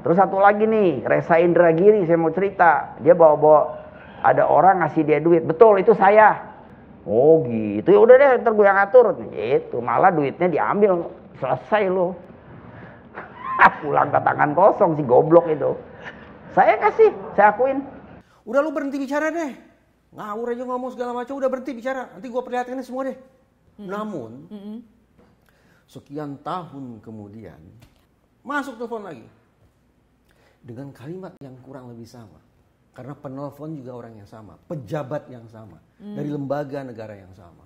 terus satu lagi nih, Reza Indragiri, saya mau cerita. Dia bawa ada orang ngasih dia duit. Betul, itu saya. Oh gitu, ya udah deh, ntar gue yang atur. Gitu, malah duitnya diambil. Selesai lo. Pulang ke tangan kosong si goblok itu. Saya kasih, saya akuin. Udah lu berhenti bicara deh. Ngawur aja ngomong segala macam, udah berhenti bicara. Nanti gue perlihatkan ini semua deh. Namun, sekian tahun kemudian, masuk telepon lagi. Dengan kalimat yang kurang lebih sama. Karena penelpon juga orang yang sama. Pejabat yang sama. Dari lembaga negara yang sama.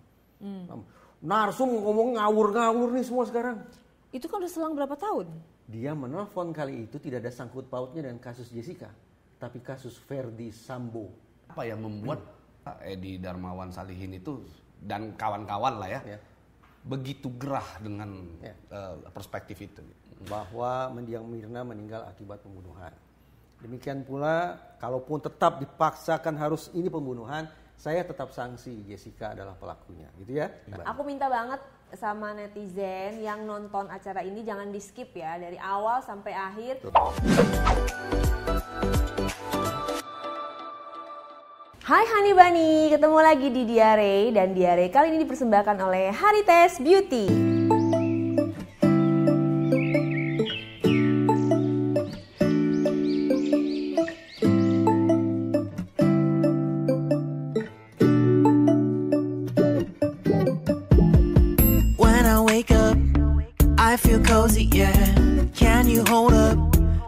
Narsum ngomong ngawur-ngawur nih semua sekarang. Itu kan udah selang berapa tahun? Dia menelpon kali itu tidak ada sangkut pautnya dengan kasus Jessica. Tapi kasus Verdi Sambo. Apa yang membuat Edi Darmawan Salihin itu dan kawan-kawan lah ya, begitu gerah dengan perspektif itu? Bahwa mendiang Mirna meninggal akibat pembunuhan. Demikian pula, kalaupun tetap dipaksakan harus ini pembunuhan, saya tetap sanksi Jessica adalah pelakunya, gitu ya. Aku minta banget sama netizen yang nonton acara ini jangan di skip ya dari awal sampai akhir. Hai Honey Bunny, ketemu lagi di Diare, dan Diare kali ini dipersembahkan oleh Harites Beauty. When I wake up, I feel cozy, yeah. Can you hold up?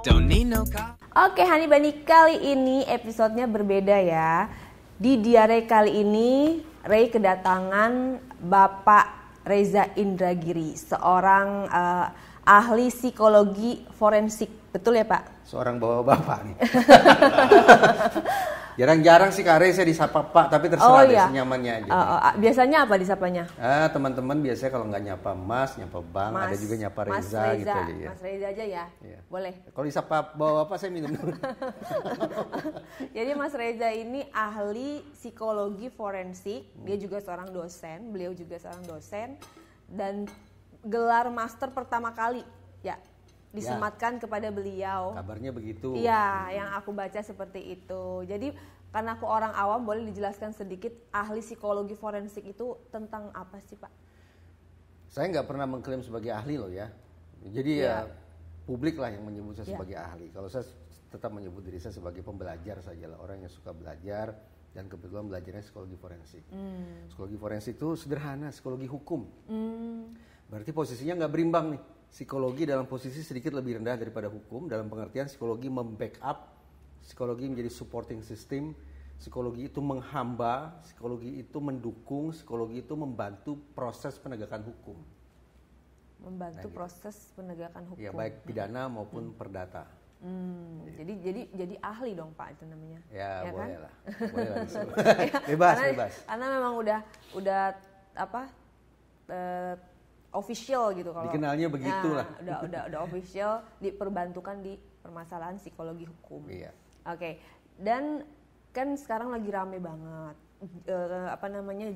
Don't need no coffee. Oke Honey Bunny, kali ini episodenya berbeda ya. Di Diare kali ini, Ray kedatangan Bapak Reza Indragiri, seorang ahli psikologi forensik. Betul ya Pak? Seorang bapak-bapak nih. Jarang-jarang sih Kak Ray saya disapa Pak, tapi terserah deh senyamannya aja. Biasanya apa disapanya? Teman-teman biasanya kalau nggak nyapa Mas, nyapa Bang, ada juga nyapa Reza, gitu aja ya. Mas Reza aja ya? Iya. Boleh. Kalau disapa bapak saya minum dulu. Jadi Mas Reza ini ahli psikologi forensik, dia juga seorang dosen, beliau juga seorang dosen, dan gelar master pertama kali ya disematkan kepada beliau. Kabarnya begitu. Iya, yang aku baca seperti itu. Jadi karena aku orang awam, boleh dijelaskan sedikit ahli psikologi forensik itu tentang apa sih Pak? Saya nggak pernah mengklaim sebagai ahli loh ya. Jadi ya publik lah yang menyebut saya sebagai ahli. Kalau saya tetap menyebut diri saya sebagai pembelajar saja lah, orang yang suka belajar dan kebetulan belajarnya psikologi forensik. Psikologi forensik itu sederhana, psikologi hukum. Berarti posisinya nggak berimbang nih. Psikologi dalam posisi sedikit lebih rendah daripada hukum, dalam pengertian psikologi membackup, psikologi menjadi supporting system, psikologi itu menghamba, psikologi itu mendukung, psikologi itu membantu proses penegakan hukum. Membantu proses penegakan hukum. Ya, baik pidana maupun perdata. Jadi ahli dong Pak itu namanya. Ya boleh kan? lah. Boleh lah. Bebas. Karena memang udah apa? Official gitu kalau dikenalnya begitulah. Udah official diperbantukan di permasalahan psikologi hukum. Iya. Oke. Dan kan sekarang lagi rame banget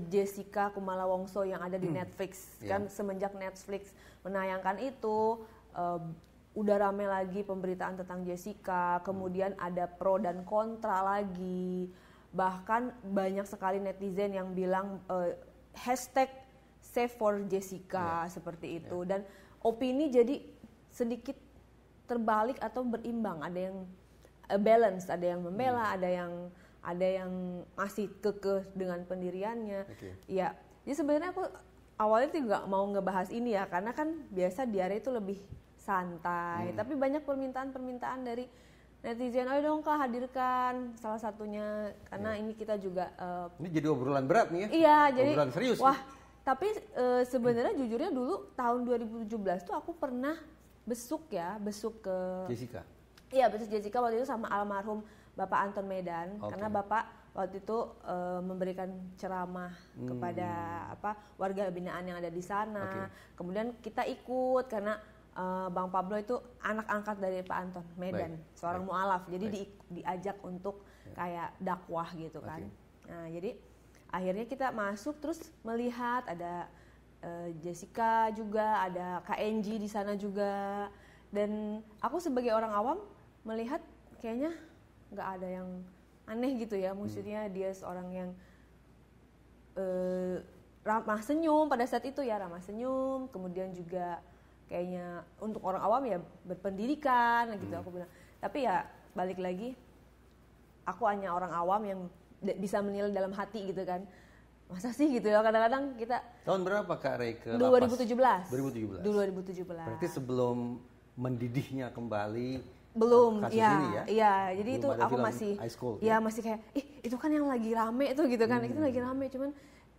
Jessica Kumala Wongso yang ada di Netflix. Kan semenjak Netflix menayangkan itu udah rame lagi pemberitaan tentang Jessica, kemudian ada pro dan kontra lagi. Bahkan banyak sekali netizen yang bilang #save for Jessica seperti itu, dan opini jadi sedikit terbalik atau berimbang, ada yang balance, ada yang membela, ada yang masih kekeh dengan pendiriannya. Ya, jadi sebenarnya aku awalnya tuh nggak mau ngebahas ini ya, karena kan biasa Diare itu lebih santai, tapi banyak permintaan dari netizen, ayo dong Kak hadirkan salah satunya, karena ini kita juga ini jadi obrolan berat nih ya. Iya, jadi obrolan serius. Wah, tapi sebenarnya jujurnya dulu tahun 2017 tuh aku pernah besuk ke Jessica. Iya, besuk Jessica waktu itu sama almarhum Bapak Anton Medan, karena Bapak waktu itu memberikan ceramah kepada warga binaan yang ada di sana. Kemudian kita ikut karena Bang Pablo itu anak angkat dari Pak Anton Medan, seorang mualaf. Jadi diajak untuk kayak dakwah gitu kan. Nah, jadi akhirnya kita masuk terus melihat ada Jessica juga, ada KNG di sana juga. Dan aku sebagai orang awam melihat kayaknya nggak ada yang aneh gitu ya, maksudnya dia seorang yang ramah senyum pada saat itu ya, ramah senyum, kemudian juga kayaknya untuk orang awam ya berpendidikan gitu aku bilang. Tapi ya balik lagi, aku hanya orang awam yang bisa menilai dalam hati gitu kan. Masa sih gitu ya, kadang-kadang kita. Tahun berapa Kak Rey ke 2017. 2017. 2017. Berarti sebelum mendidihnya kembali belum kasus ya, ini ya? Iya, jadi Belum itu ada aku film masih High School, ya masih kayak itu kan yang lagi rame tuh gitu kan. Itu lagi rame, cuman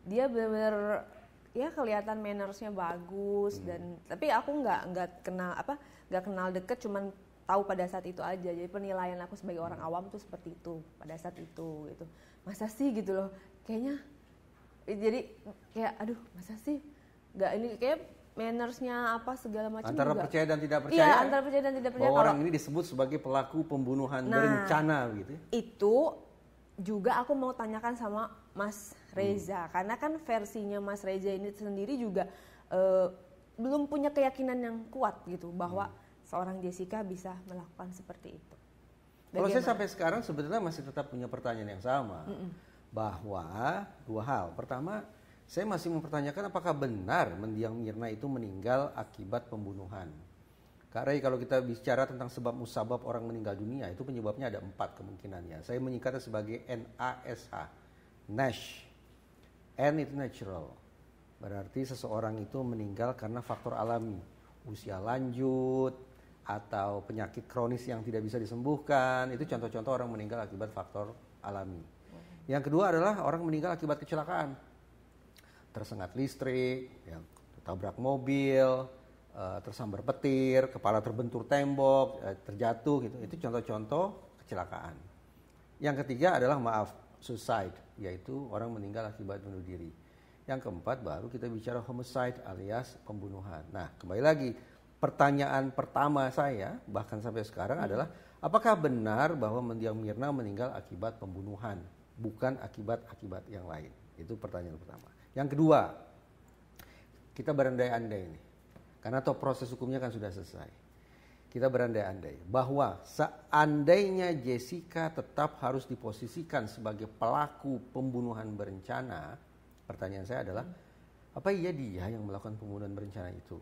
dia benar-benar ya kelihatan mannersnya bagus dan tapi aku nggak kenal deket, cuman tahu pada saat itu aja. Jadi penilaian aku sebagai orang awam tuh seperti itu pada saat itu gitu. Masa sih gitu loh, kayaknya jadi kayak aduh masa sih nggak ini kayak mannersnya apa segala macam antara juga. percaya dan tidak percaya. Iya, antara percaya dan tidak percaya. Bahwa orang ini disebut sebagai pelaku pembunuhan berencana gitu. Itu juga aku mau tanyakan sama Mas Reza, karena kan versinya Mas Reza ini sendiri juga belum punya keyakinan yang kuat gitu bahwa seorang Jessica bisa melakukan seperti itu. Kalau saya sampai sekarang sebetulnya masih tetap punya pertanyaan yang sama. Bahwa dua hal. Pertama, saya masih mempertanyakan apakah benar mendiang Mirna itu meninggal akibat pembunuhan. Kak Rey, kalau kita bicara tentang sebab musabab orang meninggal dunia, itu penyebabnya ada 4 kemungkinannya. Saya menyingkatnya sebagai NASH. NASH. N itu natural. Berarti seseorang itu meninggal karena faktor alami. Usia lanjut, atau penyakit kronis yang tidak bisa disembuhkan. Itu contoh-contoh orang meninggal akibat faktor alami. Yang kedua adalah orang meninggal akibat kecelakaan. Tersengat listrik, tabrak mobil, tersambar petir, kepala terbentur tembok, terjatuh gitu. Itu contoh-contoh kecelakaan. Yang ketiga adalah suicide, yaitu orang meninggal akibat bunuh diri. Yang keempat baru kita bicara homicide alias pembunuhan. Nah, kembali lagi pertanyaan pertama saya bahkan sampai sekarang adalah apakah benar bahwa mendiang Mirna meninggal akibat pembunuhan, bukan akibat yang lain? Itu pertanyaan pertama. Yang kedua, kita berandai-andai ini, karena toh proses hukumnya kan sudah selesai. Kita berandai-andai bahwa seandainya Jessica tetap harus diposisikan sebagai pelaku pembunuhan berencana, pertanyaan saya adalah, apa iya dia yang melakukan pembunuhan berencana itu?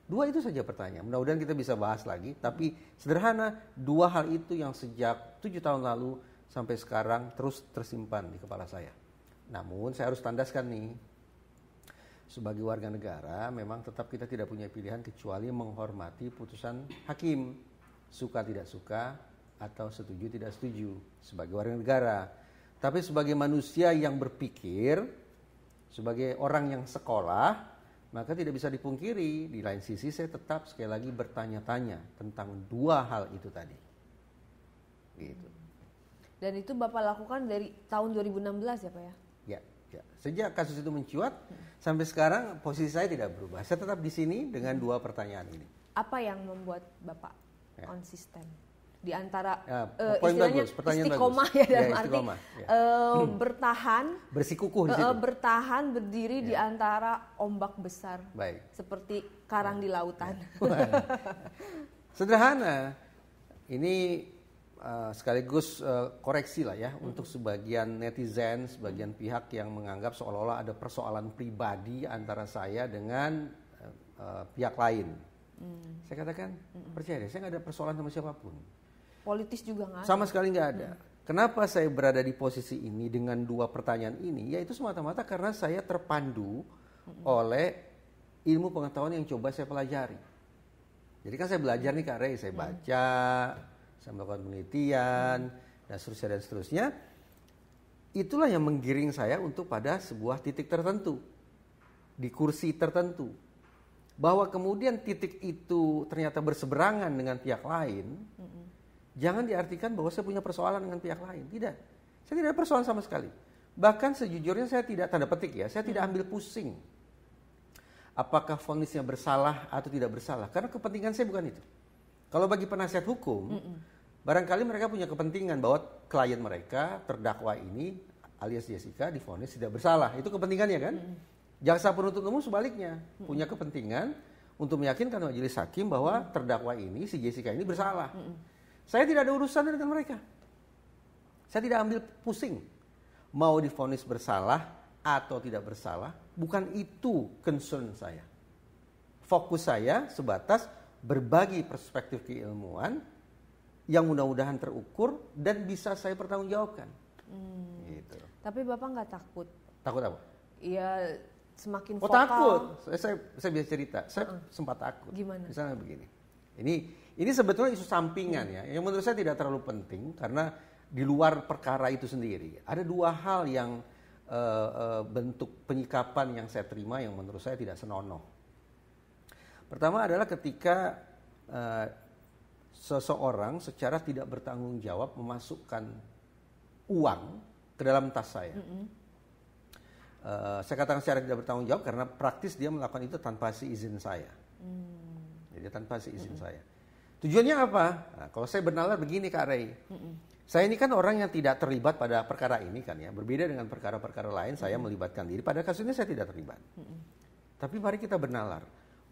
Dua itu saja pertanyaan, mudah-mudahan kita bisa bahas lagi, tapi sederhana, dua hal itu yang sejak 7 tahun lalu sampai sekarang terus tersimpan di kepala saya. Namun saya harus tandaskan nih, sebagai warga negara memang tetap kita tidak punya pilihan kecuali menghormati putusan hakim, suka tidak suka atau setuju tidak setuju sebagai warga negara. Tapi sebagai manusia yang berpikir, sebagai orang yang sekolah, maka tidak bisa dipungkiri di lain sisi saya tetap sekali lagi bertanya-tanya tentang dua hal itu tadi. Gitu. Dan itu Bapak lakukan dari tahun 2016 ya Pak ya? Ya. Sejak kasus itu mencuat sampai sekarang posisi saya tidak berubah. Saya tetap di sini dengan dua pertanyaan ini. Apa yang membuat Bapak konsisten di antara poin istilahnya bagus, pertanyaan istiqomah bagus. ya dalam istiqomah, arti bertahan, bersikukuh di situ. bertahan berdiri di antara ombak besar, Baik. seperti karang di lautan. Sederhana, ini sekaligus koreksi lah ya untuk sebagian netizen, sebagian pihak yang menganggap seolah-olah ada persoalan pribadi antara saya dengan pihak lain. Saya katakan percaya deh, saya nggak ada persoalan sama siapapun. Politis juga nggak ada. Sama sekali nggak ada. Kenapa saya berada di posisi ini dengan dua pertanyaan ini? Yaitu semata-mata karena saya terpandu oleh ilmu pengetahuan yang coba saya pelajari. Jadi kan saya belajar nih Kak Rey, saya baca, saya melakukan penelitian, dan seterusnya. Itulah yang menggiring saya untuk pada sebuah titik tertentu, di kursi tertentu. Bahwa kemudian titik itu ternyata berseberangan dengan pihak lain, jangan diartikan bahwa saya punya persoalan dengan pihak lain. Tidak, saya tidak ada persoalan sama sekali. Bahkan sejujurnya saya tidak, tanda petik ya, saya tidak ambil pusing apakah vonisnya bersalah atau tidak bersalah, karena kepentingan saya bukan itu. Kalau bagi penasihat hukum, barangkali mereka punya kepentingan bahwa klien mereka, terdakwa ini alias Jessica, divonis tidak bersalah. Itu kepentingannya kan? Jaksa penuntut umum sebaliknya punya kepentingan untuk meyakinkan majelis hakim bahwa terdakwa ini, si Jessica ini bersalah. Saya tidak ada urusan dengan mereka. Saya tidak ambil pusing. Mau divonis bersalah atau tidak bersalah, bukan itu concern saya. Fokus saya sebatas berbagi perspektif keilmuan yang mudah-mudahan terukur dan bisa saya pertanggungjawabkan. Gitu. Tapi Bapak nggak takut? Takut apa? Ya semakin Oh vokal. takut, saya bisa cerita, saya sempat takut. Gimana? Misalnya begini, ini sebetulnya isu sampingan ya, yang menurut saya tidak terlalu penting karena di luar perkara itu sendiri. Ada dua hal yang bentuk penyikapan yang saya terima yang menurut saya tidak senonoh. Pertama adalah ketika seseorang secara tidak bertanggung jawab memasukkan uang ke dalam tas saya. Saya katakan secara tidak bertanggung jawab karena praktis dia melakukan itu tanpa seizin saya. Jadi tanpa seizin saya. Tujuannya apa? Nah, kalau saya bernalar begini Kak Ray. Saya ini kan orang yang tidak terlibat pada perkara ini kan ya. Berbeda dengan perkara-perkara lain saya melibatkan diri. Pada kasus ini saya tidak terlibat. Tapi mari kita bernalar.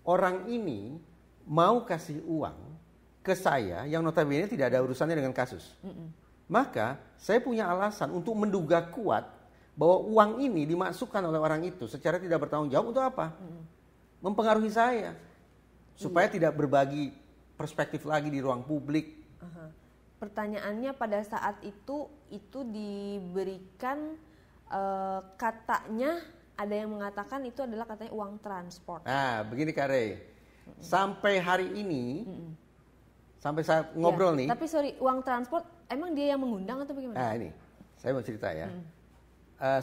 Orang ini mau kasih uang ke saya yang notabene tidak ada urusannya dengan kasus. Maka saya punya alasan untuk menduga kuat bahwa uang ini dimasukkan oleh orang itu secara tidak bertanggung jawab untuk apa? Mempengaruhi saya. Supaya tidak berbagi perspektif lagi di ruang publik. Pertanyaannya pada saat itu diberikan katanya ada yang mengatakan itu adalah katanya uang transport. Nah, begini Kak Rey. Sampai hari ini, sampai saat ngobrol nih. Tapi sorry, uang transport emang dia yang mengundang atau bagaimana? Nah ini, saya mau cerita ya.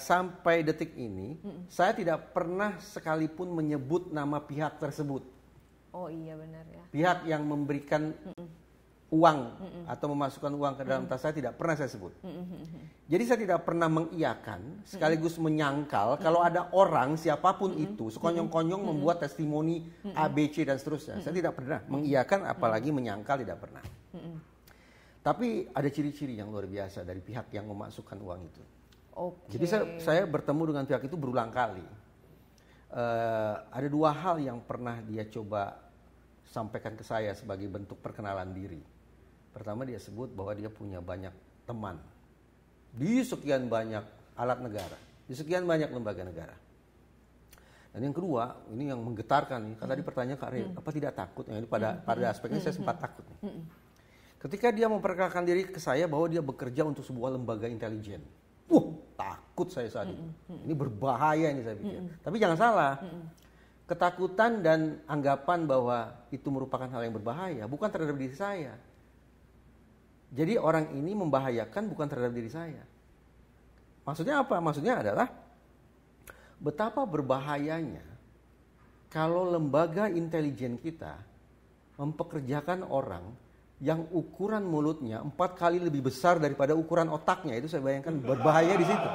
Sampai detik ini, saya tidak pernah sekalipun menyebut nama pihak tersebut. Oh iya benar ya. Pihak yang memberikan uang atau memasukkan uang ke dalam tas saya tidak pernah saya sebut. Jadi saya tidak pernah mengiyakan sekaligus menyangkal kalau ada orang siapapun itu sekonyong-konyong membuat testimoni A, B, C dan seterusnya. Saya tidak pernah mengiyakan apalagi menyangkal tidak pernah. Tapi ada ciri-ciri yang luar biasa dari pihak yang memasukkan uang itu. Jadi saya bertemu dengan pihak itu berulang kali. Ada dua hal yang pernah dia coba sampaikan ke saya sebagai bentuk perkenalan diri. Pertama dia sebut bahwa dia punya banyak teman di sekian banyak alat negara, di sekian banyak lembaga negara. Dan yang kedua, ini yang menggetarkan nih, karena tadi pertanyaan Kak Ray, apa tidak takut? Ini pada aspek ini saya sempat takut nih. Ketika dia memperkenalkan diri ke saya bahwa dia bekerja untuk sebuah lembaga intelijen. Takut saya saat itu. Ini berbahaya ini saya pikir. Tapi jangan salah. Ketakutan dan anggapan bahwa itu merupakan hal yang berbahaya bukan terhadap diri saya. Jadi orang ini membahayakan bukan terhadap diri saya. Maksudnya apa? Maksudnya adalah betapa berbahayanya kalau lembaga intelijen kita mempekerjakan orang yang ukuran mulutnya 4 kali lebih besar daripada ukuran otaknya. Itu saya bayangkan berbahaya di situ.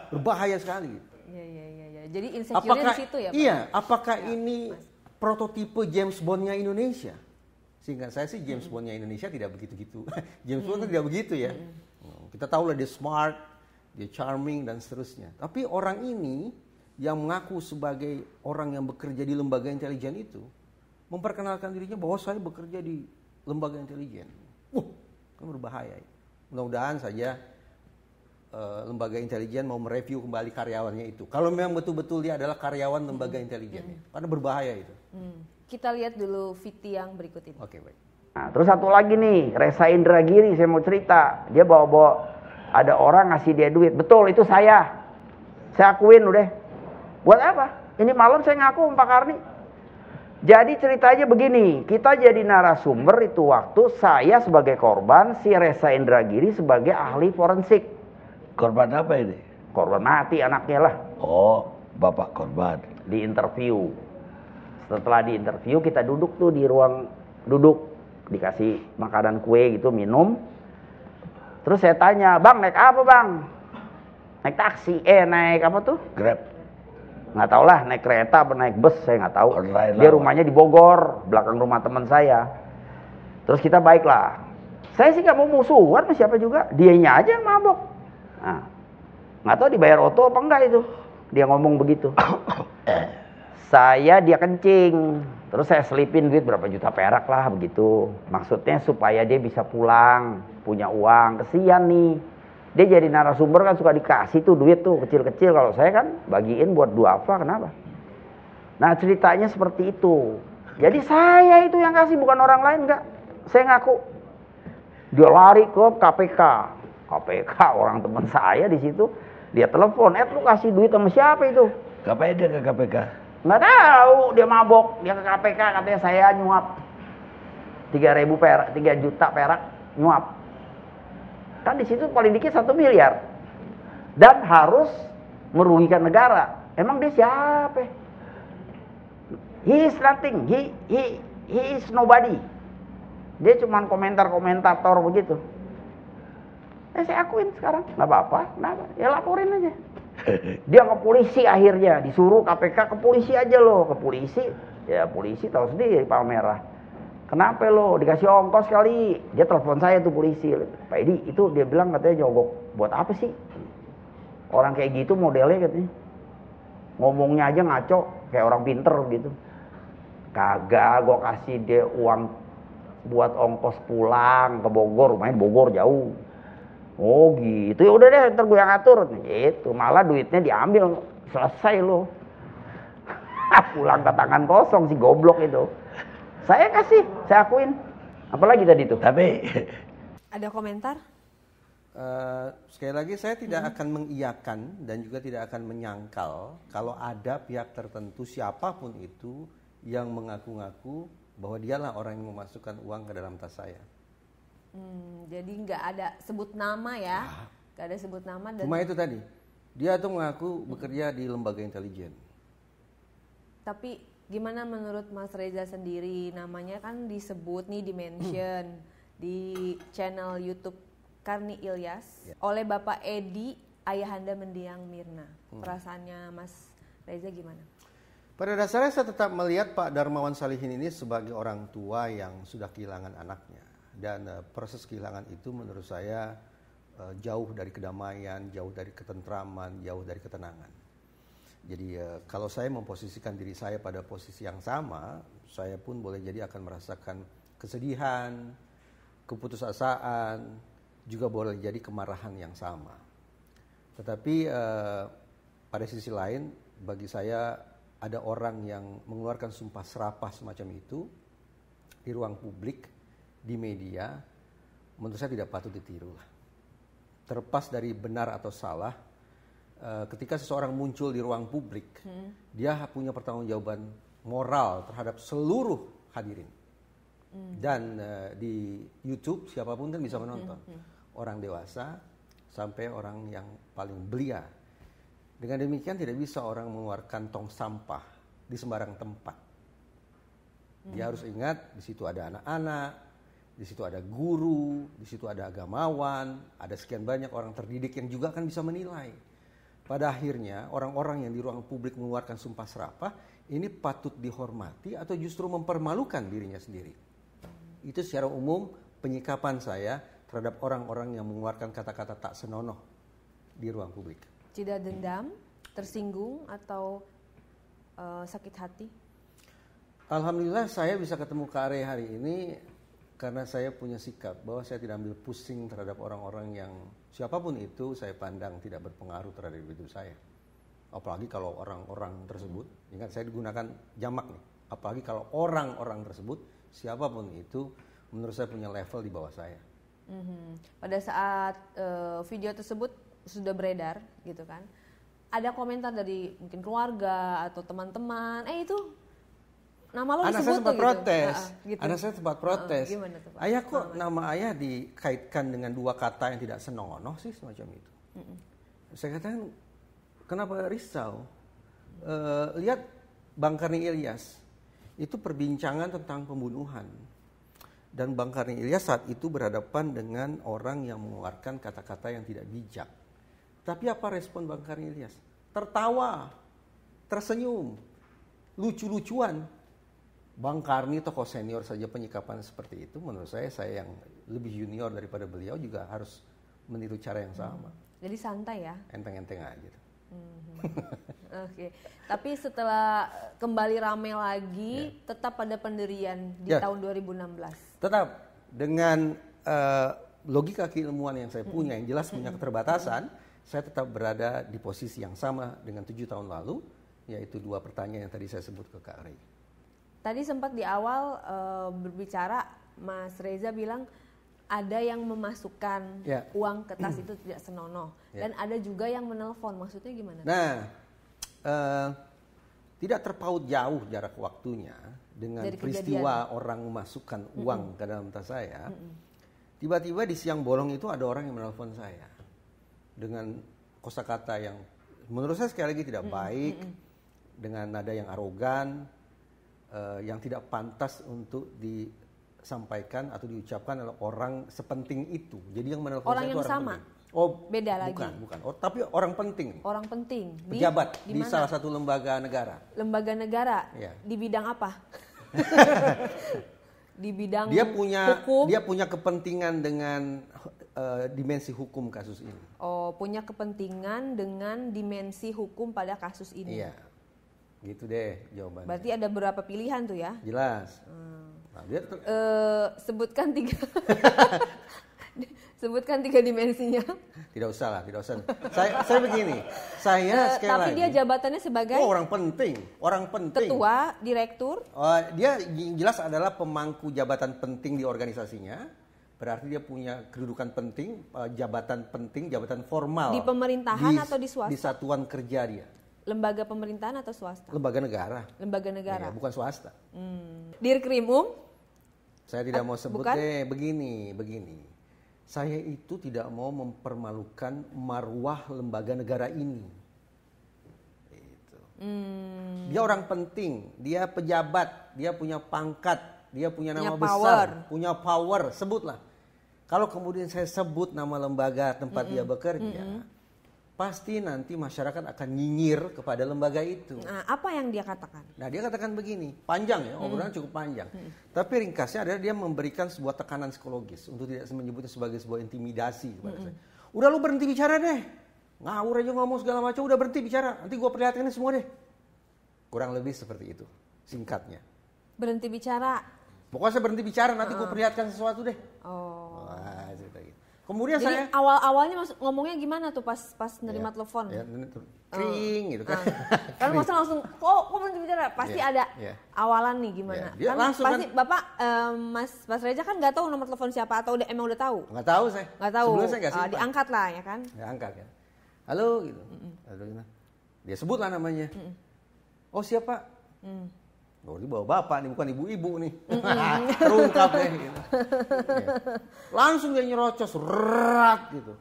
Berbahaya sekali. Iya. Jadi insecure-nya di situ ya Pak? Iya, apakah ini prototipe James Bond-nya Indonesia? Sehingga saya sih James Bond-nya Indonesia tidak begitu-gitu. James Bond kan tidak begitu ya. Kita tahu lah dia smart, dia charming dan seterusnya. Tapi orang ini yang mengaku sebagai orang yang bekerja di lembaga intelijen itu memperkenalkan dirinya bahwa saya bekerja di lembaga intelijen. Kan berbahaya. Mudah-mudahan saja lembaga intelijen mau mereview kembali karyawannya itu. Kalau memang betul-betul dia adalah karyawan lembaga intelijen, karena berbahaya itu. Kita lihat dulu VT yang berikut ini. Oke, baik. Nah, terus satu lagi nih, Resa Indragiri saya mau cerita. Dia bawa ada orang ngasih dia duit. Betul, itu saya. Saya akuin udah. Buat apa? Ini malam saya ngaku Pak Karni. Jadi ceritanya begini, kita jadi narasumber itu waktu saya sebagai korban, si Resa Indragiri sebagai ahli forensik. Korban apa ini? Korban mati anaknya lah. Oh, bapak korban. Di interview. Setelah di interview kita duduk tuh di ruang duduk. Dikasih makanan kue gitu, minum. Terus saya tanya, bang naik apa bang? Naik taksi, naik apa tuh? Grab. Nggak tahu lah, naik kereta apa naik bus, saya nggak tahu. Online Dia lah. rumahnya di Bogor, belakang rumah teman saya. Terus kita baiklah. Saya sih nggak mau musuhan sama siapa juga. Dianya aja yang mabok. Nah, nggak tahu dibayar oto apa enggak itu. Dia ngomong begitu. dia kencing, terus saya selipin duit berapa juta perak lah begitu. Maksudnya supaya dia bisa pulang, punya uang. Kesian nih, dia jadi narasumber kan suka dikasih tuh duit tuh kecil-kecil. Kalau saya kan bagiin buat duafa, kenapa? Nah ceritanya seperti itu. Jadi saya itu yang kasih, bukan orang lain, enggak. Saya ngaku. Dia lari ke KPK, orang teman saya di situ. Dia telepon, lu kasih duit sama siapa itu? Ngapain dia ke KPK? Nggak tahu, dia mabok, dia ke KPK, katanya saya nyuap 3.000 perak, 3 juta perak nyuap. Kan di situ paling dikit 1 miliar. Dan harus merugikan negara. Emang dia siapa? He is nothing, he is nobody. Dia cuma komentator begitu. Saya akuin sekarang, nggak apa-apa, kenapa? Ya laporin aja. Dia ke polisi akhirnya, disuruh KPK ke polisi aja loh, ke polisi. Ya polisi tahu sendiri Palmerah. Kenapa lo? Dikasih ongkos kali. Dia telepon saya tuh polisi. Pak Edi, itu dia bilang katanya nyogok. Buat apa sih? Orang kayak gitu modelnya katanya. Ngomongnya aja ngaco, kayak orang pinter gitu. Kagak, gue kasih dia uang buat ongkos pulang ke Bogor, rumahnya Bogor jauh. Oh gitu, ya udah deh, ntar gue yang atur. Gitu, malah duitnya diambil, selesai lo. Pulang ke tangan kosong si goblok itu. Saya kasih, saya akuin. Apalagi tadi tuh. Tapi Ada komentar? Sekali lagi saya tidak akan mengiyakan dan juga tidak akan menyangkal kalau ada pihak tertentu siapapun itu yang mengaku-ngaku bahwa dialah orang yang memasukkan uang ke dalam tas saya. Jadi nggak ada sebut nama ya, nggak ada sebut nama. Dan Cuma itu tadi, dia tuh mengaku bekerja di lembaga intelijen. Tapi gimana menurut Mas Reza sendiri? Namanya kan disebut nih, di-mention di channel YouTube Karni Ilyas oleh Bapak Edi Ayahanda Mendiang Mirna. Perasaannya Mas Reza gimana? Pada dasarnya saya tetap melihat Pak Darmawan Salihin ini sebagai orang tua yang sudah kehilangan anaknya. Dan proses kehilangan itu menurut saya jauh dari kedamaian, jauh dari ketentraman, jauh dari ketenangan. Jadi kalau saya memposisikan diri saya pada posisi yang sama, saya pun boleh jadi akan merasakan kesedihan, keputusasaan, juga boleh jadi kemarahan yang sama. Tetapi pada sisi lain, bagi saya ada orang yang mengeluarkan sumpah serapah semacam itu di ruang publik, di media, menurut saya tidak patut ditiru lah. Terlepas dari benar atau salah, ketika seseorang muncul di ruang publik, dia punya pertanggungjawaban moral terhadap seluruh hadirin. Dan di YouTube siapapun kan bisa menonton, orang dewasa sampai orang yang paling belia. Dengan demikian tidak bisa orang mengeluarkan tong sampah di sembarang tempat. Dia harus ingat di situ ada anak-anak, di situ ada guru, di situ ada agamawan, ada sekian banyak orang terdidik yang juga akan bisa menilai. Pada akhirnya orang-orang yang di ruang publik mengeluarkan sumpah serapah ini patut dihormati atau justru mempermalukan dirinya sendiri. Itu secara umum penyikapan saya terhadap orang-orang yang mengeluarkan kata-kata tak senonoh di ruang publik. Tidak dendam, tersinggung atau sakit hati? Alhamdulillah saya bisa ketemu Kak Are hari ini karena saya punya sikap bahwa saya tidak ambil pusing terhadap orang-orang yang siapapun itu saya pandang tidak berpengaruh terhadap hidup saya. Apalagi kalau orang-orang tersebut, ingat saya digunakan jamak nih, apalagi kalau orang-orang tersebut siapapun itu menurut saya punya level di bawah saya. Pada saat video tersebut sudah beredar gitu kan, ada komentar dari mungkin keluarga atau teman-teman, itu nama lo anak disebut saya sempat tuh protes. gitu. Anak saya sempat protes. Gimana tuh, Pak? Ayah kok nama ayah dikaitkan dengan dua kata yang tidak senonoh sih semacam itu. Saya katakan kenapa risau? Lihat Bang Karni Ilyas itu perbincangan tentang pembunuhan. Dan Bang Karni Ilyas saat itu berhadapan dengan orang yang mengeluarkan kata-kata yang tidak bijak. Tapi apa respon Bang Karni Ilyas? Tertawa, tersenyum, lucu-lucuan. Bang Karni tokoh senior saja penyikapan seperti itu, menurut saya yang lebih junior daripada beliau juga harus meniru cara yang sama. Jadi santai ya? Enteng-enteng aja. Oke. Tapi setelah kembali rame lagi, tetap pada pendirian di tahun 2016. Tetap dengan logika keilmuan yang saya punya, yang jelas punya keterbatasan, saya tetap berada di posisi yang sama dengan 7 tahun lalu, yaitu 2 pertanyaan yang tadi saya sebut ke Kak Ray. Tadi sempat di awal berbicara, Mas Reza bilang ada yang memasukkan uang ke tas itu tidak senonoh, dan ada juga yang menelpon. Maksudnya gimana? Nah, tidak terpaut jauh jarak waktunya dengan peristiwa orang memasukkan uang ke dalam tas saya. Tiba-tiba di siang bolong itu ada orang yang menelpon saya dengan kosakata yang menurut saya sekali lagi tidak baik, dengan nada yang arogan, yang tidak pantas untuk disampaikan atau diucapkan oleh orang sepenting itu. Jadi yang menelpon orang saya yang itu orang sama. penting. Beda lagi. Bukan. Tapi orang penting. Orang penting. Pejabat di mana? salah satu lembaga negara. Lembaga negara. Ya. Di bidang apa? Di bidang hukum. hukum. Dia punya kepentingan dengan dimensi hukum kasus ini. Oh, punya kepentingan dengan dimensi hukum pada kasus ini. Iya. Gitu deh jawabannya. Berarti ada berapa pilihan tuh ya? Jelas. Nah, dia sebutkan 3. Sebutkan 3 dimensinya. Tidak usah. Saya begini. Saya sekali tapi lagi. dia jabatannya sebagai orang penting. Ketua, direktur. Dia jelas adalah pemangku jabatan penting di organisasinya. Berarti dia punya kedudukan penting, jabatan penting, jabatan formal. Di pemerintahan atau di swasta? Di satuan kerja dia. Lembaga pemerintahan atau swasta? Lembaga negara. Lembaga negara. Ya, bukan swasta. Dirkrimum? Saya tidak mau sebut bukan? begini. Saya itu tidak mau mempermalukan marwah lembaga negara ini. Gitu. Dia orang penting, dia pejabat, dia punya pangkat, dia punya nama besar, punya power, sebutlah. Kalau kemudian saya sebut nama lembaga tempat dia bekerja, pasti nanti masyarakat akan nyinyir kepada lembaga itu. Nah, apa yang dia katakan? Nah, dia katakan begini, panjang ya, obrolan cukup panjang. Tapi ringkasnya adalah dia memberikan sebuah tekanan psikologis untuk tidak menyebutnya sebagai sebuah intimidasi kepada saya. Udah lu berhenti bicara deh, ngawur aja ngomong segala macam, udah berhenti bicara, nanti gua perlihatkan semua deh. Kurang lebih seperti itu, singkatnya. Berhenti bicara? Pokoknya saya berhenti bicara, nanti gua perlihatkan sesuatu deh. Oh. Wah, cerita gitu. Kemudian jadi saya awalnya ngomongnya gimana tuh pas nerima telepon? Ya, kring gitu kan. Kan masa langsung kok berhenti bicara? Pasti ada awalan nih gimana? Dia Kan langsung pasti Bapak Mas Reza kan nggak tahu nomor telepon siapa atau emang udah tahu? Nggak tahu saya. Nggak tahu. Sebelumnya saya nggak simpan. Diangkat lah ya kan? Ya angkat kan. Halo gitu. Halo, gitu. Dia sebutlah namanya. Oh siapa? Oh, ini bawa bapak nih, bukan ibu-ibu nih. Terungkap deh gitu. Ya. Langsung dia nyerocos, rat gitu.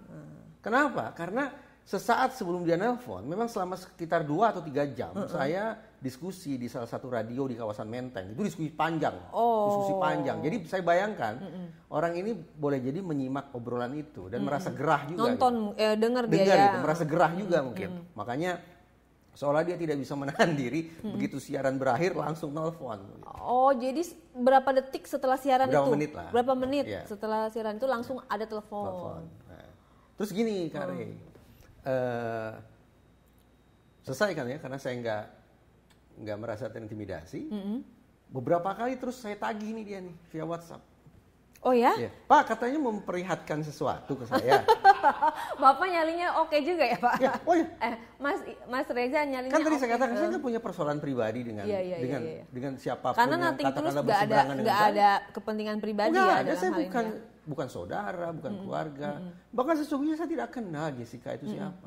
Kenapa? Karena sesaat sebelum dia nelpon, memang selama sekitar 2 atau 3 jam saya diskusi di salah satu radio di kawasan Menteng. Itu diskusi panjang. Diskusi panjang. Jadi saya bayangkan orang ini boleh jadi menyimak obrolan itu dan merasa gerah juga. Nonton, gitu. Dengar dia gitu, ya. merasa gerah juga mungkin. Makanya seolah dia tidak bisa menahan diri, begitu siaran berakhir langsung nelpon. Oh, jadi berapa detik setelah siaran berapa itu? Menit lah. Berapa menit ya. setelah siaran itu langsung ada telepon. Nah, terus gini, Kak Rey, selesai kan ya, karena saya nggak merasa terintimidasi. Beberapa kali terus saya tagih nih dia nih via WhatsApp. Oh ya? Ya. Pak, katanya memperlihatkan sesuatu ke saya. Bapak nyalinya oke juga ya Pak? Ya, oh ya. Mas Reza nyalinya Kan tadi saya oke. katakan saya nggak punya persoalan pribadi dengan dengan siapapun. Karena yang nanti terus katakanlah nggak ada kepentingan pribadi Enggak, ya dalam saya hal ini. bukan saudara, bukan keluarga. Bahkan sesungguhnya saya tidak kenal Jessica itu siapa.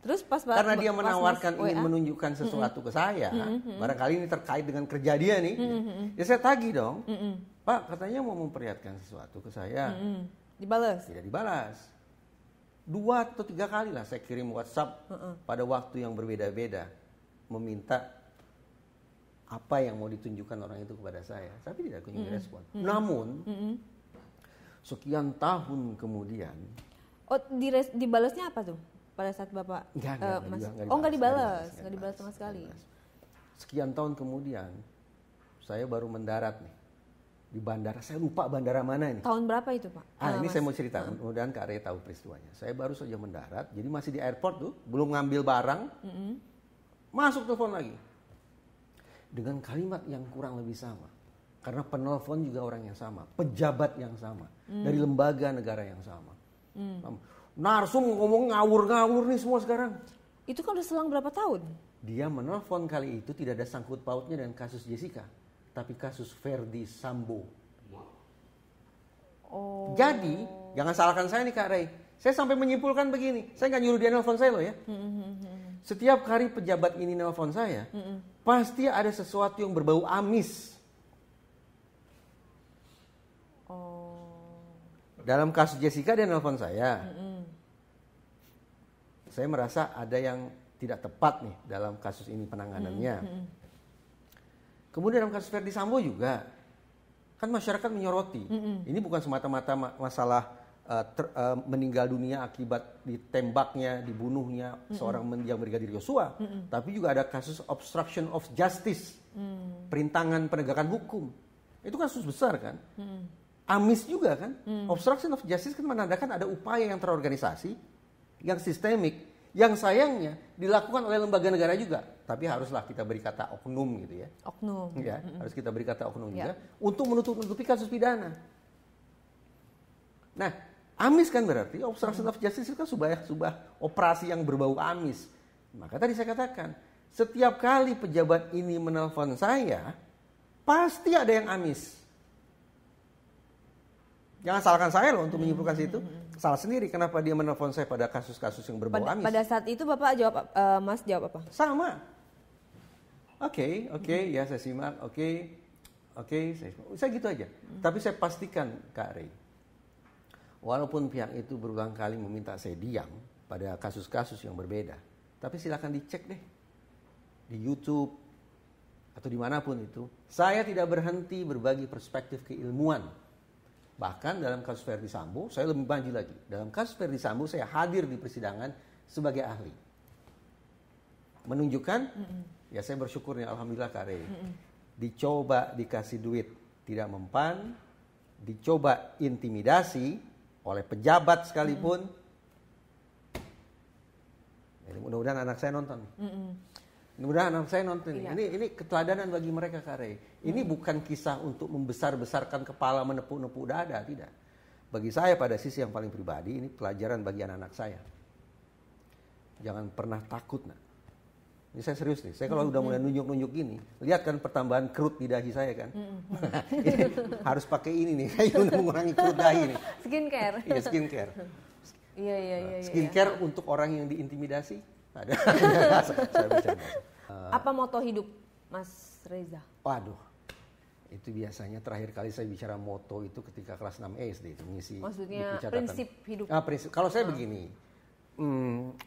Terus karena dia menawarkan ingin WA? menunjukkan sesuatu ke saya, barangkali ini terkait dengan kerja dia nih, ya saya tagih dong. Pak, katanya mau memperlihatkan sesuatu ke saya. Dibalas? Tidak dibalas. 2 atau 3 kali lah saya kirim WhatsApp pada waktu yang berbeda-beda, meminta apa yang mau ditunjukkan orang itu kepada saya, tapi tidak kunjung direspon. Namun sekian tahun kemudian, dibalasnya apa tuh pada saat Bapak? Nggak dibalas sama sekali. Sekian tahun kemudian, saya baru mendarat nih di bandara. Saya lupa bandara mana ini. Tahun berapa itu, Pak? Ini saya mau cerita, mudah-mudahan Kak Rey tahu peristiwanya. Saya baru saja mendarat, jadi masih di airport tuh, belum ngambil barang, masuk telepon lagi. Dengan kalimat yang kurang lebih sama. Karena penelpon juga orang yang sama, pejabat yang sama, dari lembaga negara yang sama. Narsum ngomong ngawur-ngawur nih semua sekarang. Itu kan udah selang berapa tahun? Dia menelpon kali itu tidak ada sangkut pautnya dengan kasus Jessica, tapi kasus Verdi Sambo. Oh. Jadi, jangan salahkan saya nih Kak Rey. Saya sampai menyimpulkan begini, saya nggak nyuruh dia nelpon saya loh ya. Setiap kali pejabat ini nelpon saya, pasti ada sesuatu yang berbau amis. Dalam kasus Jessica dia nelpon saya. Saya merasa ada yang tidak tepat nih dalam kasus ini penanganannya. Kemudian dalam kasus Verdi Sambo juga, kan masyarakat menyoroti. Ini bukan semata-mata masalah meninggal dunia akibat ditembaknya, dibunuhnya seorang yang Brigadir Yosua, tapi juga ada kasus obstruction of justice, perintangan penegakan hukum. Itu kasus besar kan. Amis juga kan. Obstruction of justice kan menandakan ada upaya yang terorganisasi, yang sistemik, yang sayangnya dilakukan oleh lembaga negara juga. Tapi haruslah kita beri kata oknum gitu ya. Oknum. Ya, harus kita beri kata oknum juga untuk menutupi kasus pidana. Nah, amis kan berarti obstruction of justice itu kan sebuah operasi yang berbau amis. Maka tadi saya katakan, setiap kali pejabat ini menelpon saya, pasti ada yang amis. Jangan salahkan saya loh untuk menyimpulkan situ. Salah sendiri kenapa dia menelpon saya pada kasus-kasus yang berbau amis. Pada saat itu Bapak jawab, Mas jawab apa? Sama. Oke, ya saya simak. Oke, saya gitu aja. Tapi saya pastikan Kak Rey, walaupun pihak itu berulang kali meminta saya diam pada kasus-kasus yang berbeda, tapi silakan dicek deh di YouTube atau dimanapun itu. Saya tidak berhenti berbagi perspektif keilmuan. Bahkan dalam kasus Verdi Sambo, saya lebih maju lagi. Dalam kasus Verdi Sambo, saya hadir di persidangan sebagai ahli. Menunjukkan, ya saya bersyukur ya Alhamdulillah Kak Rey. Dicoba dikasih duit, tidak mempan. Dicoba intimidasi oleh pejabat sekalipun. Jadi mudah-mudahan anak saya nonton. Mudah-mudahan anak saya nonton. Ini keteladanan bagi mereka Kak Rey. Ini bukan kisah untuk membesar-besarkan kepala, menepuk-nepuk dada, tidak. Bagi saya pada sisi yang paling pribadi, ini pelajaran bagi anak-anak saya. Jangan pernah takut, nak. Ini saya serius nih. Saya kalau udah mulai nunjuk-nunjuk gini, lihat kan pertambahan kerut di dahi saya kan. Harus pakai ini nih, kayak untuk mengurangi kerut dahi nih. Skincare. Iya, skincare. Iya. Skincare untuk orang yang diintimidasi. Ada. Saya bercanda. Apa moto hidup Mas Reza? Waduh, itu biasanya terakhir kali saya bicara moto itu ketika kelas 6 SD itu ngisi. Maksudnya buku catatan. prinsip hidup. Prinsip. Kalau saya begini,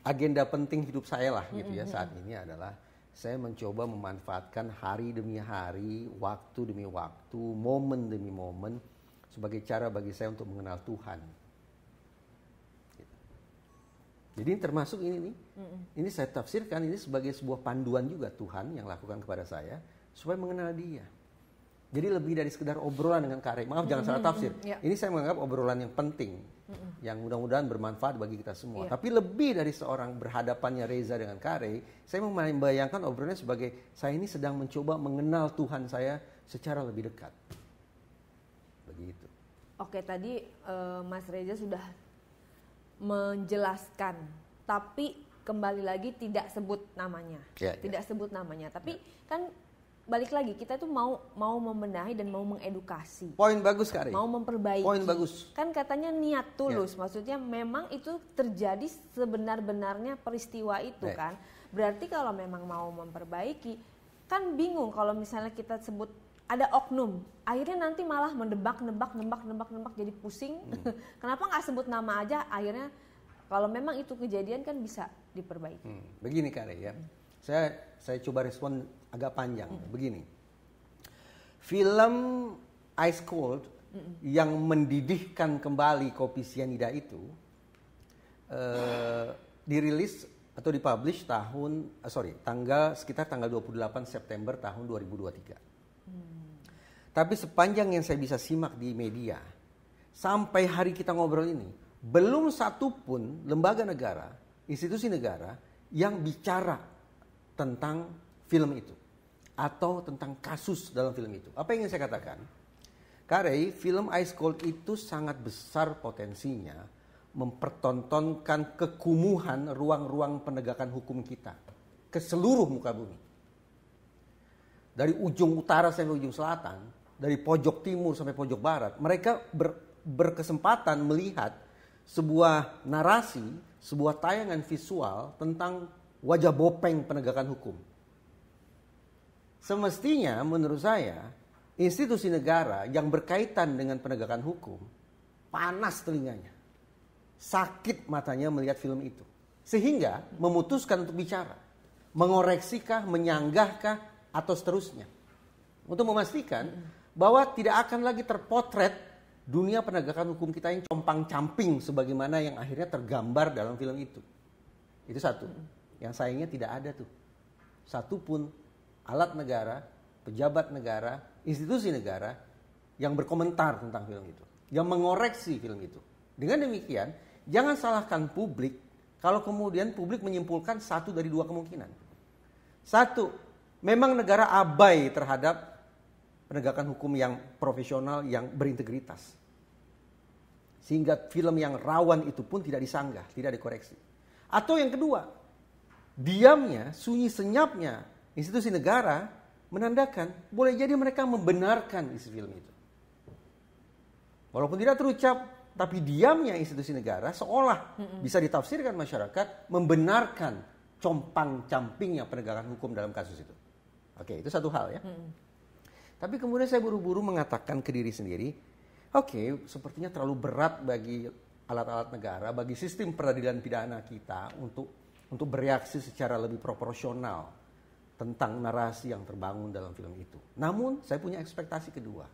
agenda penting hidup saya lah gitu ya saat ini adalah saya mencoba memanfaatkan hari demi hari, waktu demi waktu, momen demi momen sebagai cara bagi saya untuk mengenal Tuhan. Jadi termasuk ini nih, ini saya tafsirkan ini sebagai sebuah panduan juga Tuhan yang lakukan kepada saya supaya mengenal Dia. Jadi lebih dari sekedar obrolan dengan Kak Rey. Maaf jangan salah tafsir. Ini saya menganggap obrolan yang penting, yang mudah-mudahan bermanfaat bagi kita semua. Tapi lebih dari seorang berhadapannya Reza dengan Kak Rey, saya membayangkan obrolannya sebagai saya ini sedang mencoba mengenal Tuhan saya secara lebih dekat. Begitu. Oke, tadi Mas Reza sudah menjelaskan, tapi kembali lagi tidak sebut namanya, tidak sebut namanya. Tapi kan balik lagi kita tuh mau membenahi dan mau mengedukasi. Poin bagus Kak Rey. Mau memperbaiki. Poin bagus. Kan katanya niat tulus, maksudnya memang itu terjadi sebenar-benarnya peristiwa itu kan. Berarti kalau memang mau memperbaiki, kan bingung kalau misalnya kita sebut ada oknum, akhirnya nanti malah mendebak jadi pusing. Kenapa nggak sebut nama aja? Akhirnya kalau memang itu kejadian kan bisa diperbaiki. Begini Kak Rey ya, saya coba respon agak panjang. Begini, film Ice Cold yang mendidihkan kembali kopi sianida itu dirilis atau dipublish sekitar tanggal 28 September tahun 2023. Tapi sepanjang yang saya bisa simak di media, sampai hari kita ngobrol ini, belum satu pun lembaga negara, institusi negara yang bicara tentang film itu. Atau tentang kasus dalam film itu. Apa yang ingin saya katakan? Kak Ray, film Ice Cold itu sangat besar potensinya mempertontonkan kekumuhan ruang-ruang penegakan hukum kita ke seluruh muka bumi. Dari ujung utara sampai ujung selatan, dari pojok timur sampai pojok barat, mereka berkesempatan melihat sebuah narasi, sebuah tayangan visual tentang wajah bopeng penegakan hukum. Semestinya menurut saya, institusi negara yang berkaitan dengan penegakan hukum, panas telinganya, sakit matanya melihat film itu. Sehingga memutuskan untuk bicara, mengoreksikah, menyanggahkah, atau seterusnya. Untuk memastikan bahwa tidak akan lagi terpotret dunia penegakan hukum kita yang compang-camping sebagaimana yang akhirnya tergambar dalam film itu. Itu satu. Yang sayangnya tidak ada tuh. Satu pun alat negara, pejabat negara, institusi negara yang berkomentar tentang film itu, yang mengoreksi film itu. Dengan demikian, jangan salahkan publik kalau kemudian publik menyimpulkan satu dari dua kemungkinan. Satu, memang negara abai terhadap penegakan hukum yang profesional, yang berintegritas. Sehingga film yang rawan itu pun tidak disanggah, tidak dikoreksi. Atau yang kedua, diamnya, sunyi senyapnya institusi negara menandakan boleh jadi mereka membenarkan isi film itu. Walaupun tidak terucap, tapi diamnya institusi negara seolah bisa ditafsirkan masyarakat membenarkan compang-campingnya penegakan hukum dalam kasus itu. Oke, itu satu hal ya. Tapi kemudian saya buru-buru mengatakan ke diri sendiri, oke, sepertinya terlalu berat bagi alat-alat negara, bagi sistem peradilan pidana kita untuk bereaksi secara lebih proporsional tentang narasi yang terbangun dalam film itu. Namun saya punya ekspektasi kedua.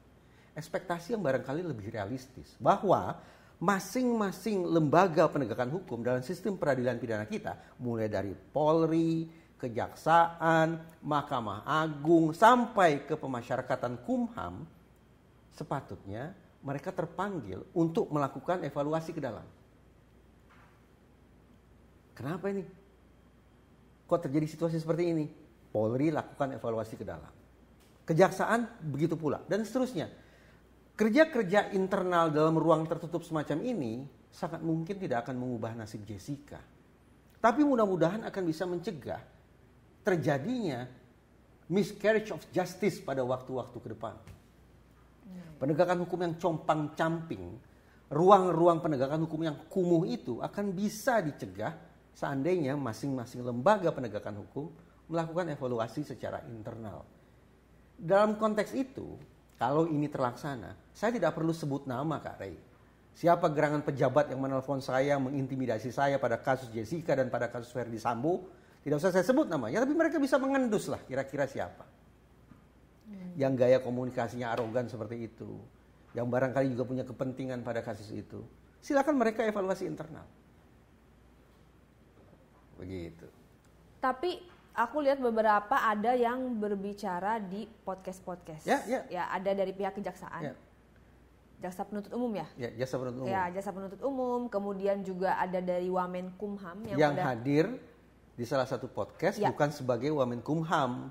Ekspektasi yang barangkali lebih realistis. Bahwa masing-masing lembaga penegakan hukum dalam sistem peradilan pidana kita, mulai dari Polri, Kejaksaan, Mahkamah Agung, sampai ke pemasyarakatan Kumham, sepatutnya mereka terpanggil untuk melakukan evaluasi ke dalam. Kenapa ini? Kok terjadi situasi seperti ini? Polri lakukan evaluasi ke dalam. Kejaksaan begitu pula. Dan seterusnya. Kerja-kerja internal dalam ruang tertutup semacam ini sangat mungkin tidak akan mengubah nasib Jessica. Tapi mudah-mudahan akan bisa mencegah terjadinya miscarriage of justice pada waktu-waktu ke depan. Penegakan hukum yang compang-camping, ruang-ruang penegakan hukum yang kumuh itu akan bisa dicegah seandainya masing-masing lembaga penegakan hukum melakukan evaluasi secara internal. Dalam konteks itu, kalau ini terlaksana, saya tidak perlu sebut nama Kak Ray. Siapa gerangan pejabat yang menelpon saya, mengintimidasi saya pada kasus Jessica dan pada kasus Verdi Sambo, tidak usah saya sebut namanya, tapi mereka bisa mengendus lah kira-kira siapa. Yang gaya komunikasinya arogan seperti itu, yang barangkali juga punya kepentingan pada kasus itu. Silakan mereka evaluasi internal. Begitu. Tapi aku lihat beberapa ada yang berbicara di podcast-podcast. Ya, ada dari pihak kejaksaan. Ya. Jaksa penuntut umum ya? Ya, jaksa penuntut umum. Ya, jaksa penuntut umum. Kemudian juga ada dari Wamenkumham yang hadir di salah satu podcast bukan sebagai Wamenkumham.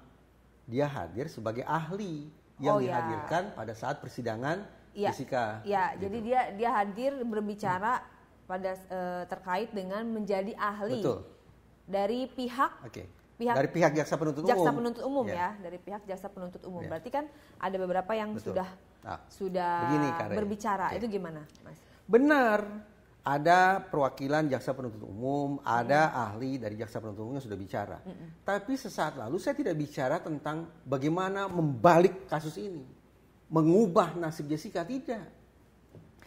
Dia hadir sebagai ahli yang dihadirkan pada saat persidangan Jessica. Ya, gitu. Jadi dia hadir berbicara pada terkait dengan menjadi ahli. Betul. Dari pihak dari pihak jaksa penuntut umum. Dari pihak jaksa penuntut umum. Berarti kan ada beberapa yang sudah begini, berbicara. Itu gimana, Mas? Benar. Ada perwakilan jaksa penuntut umum, ada ahli dari jaksa penuntut umum yang sudah bicara. Tapi sesaat lalu saya tidak bicara tentang bagaimana membalik kasus ini, mengubah nasib Jessica, tidak.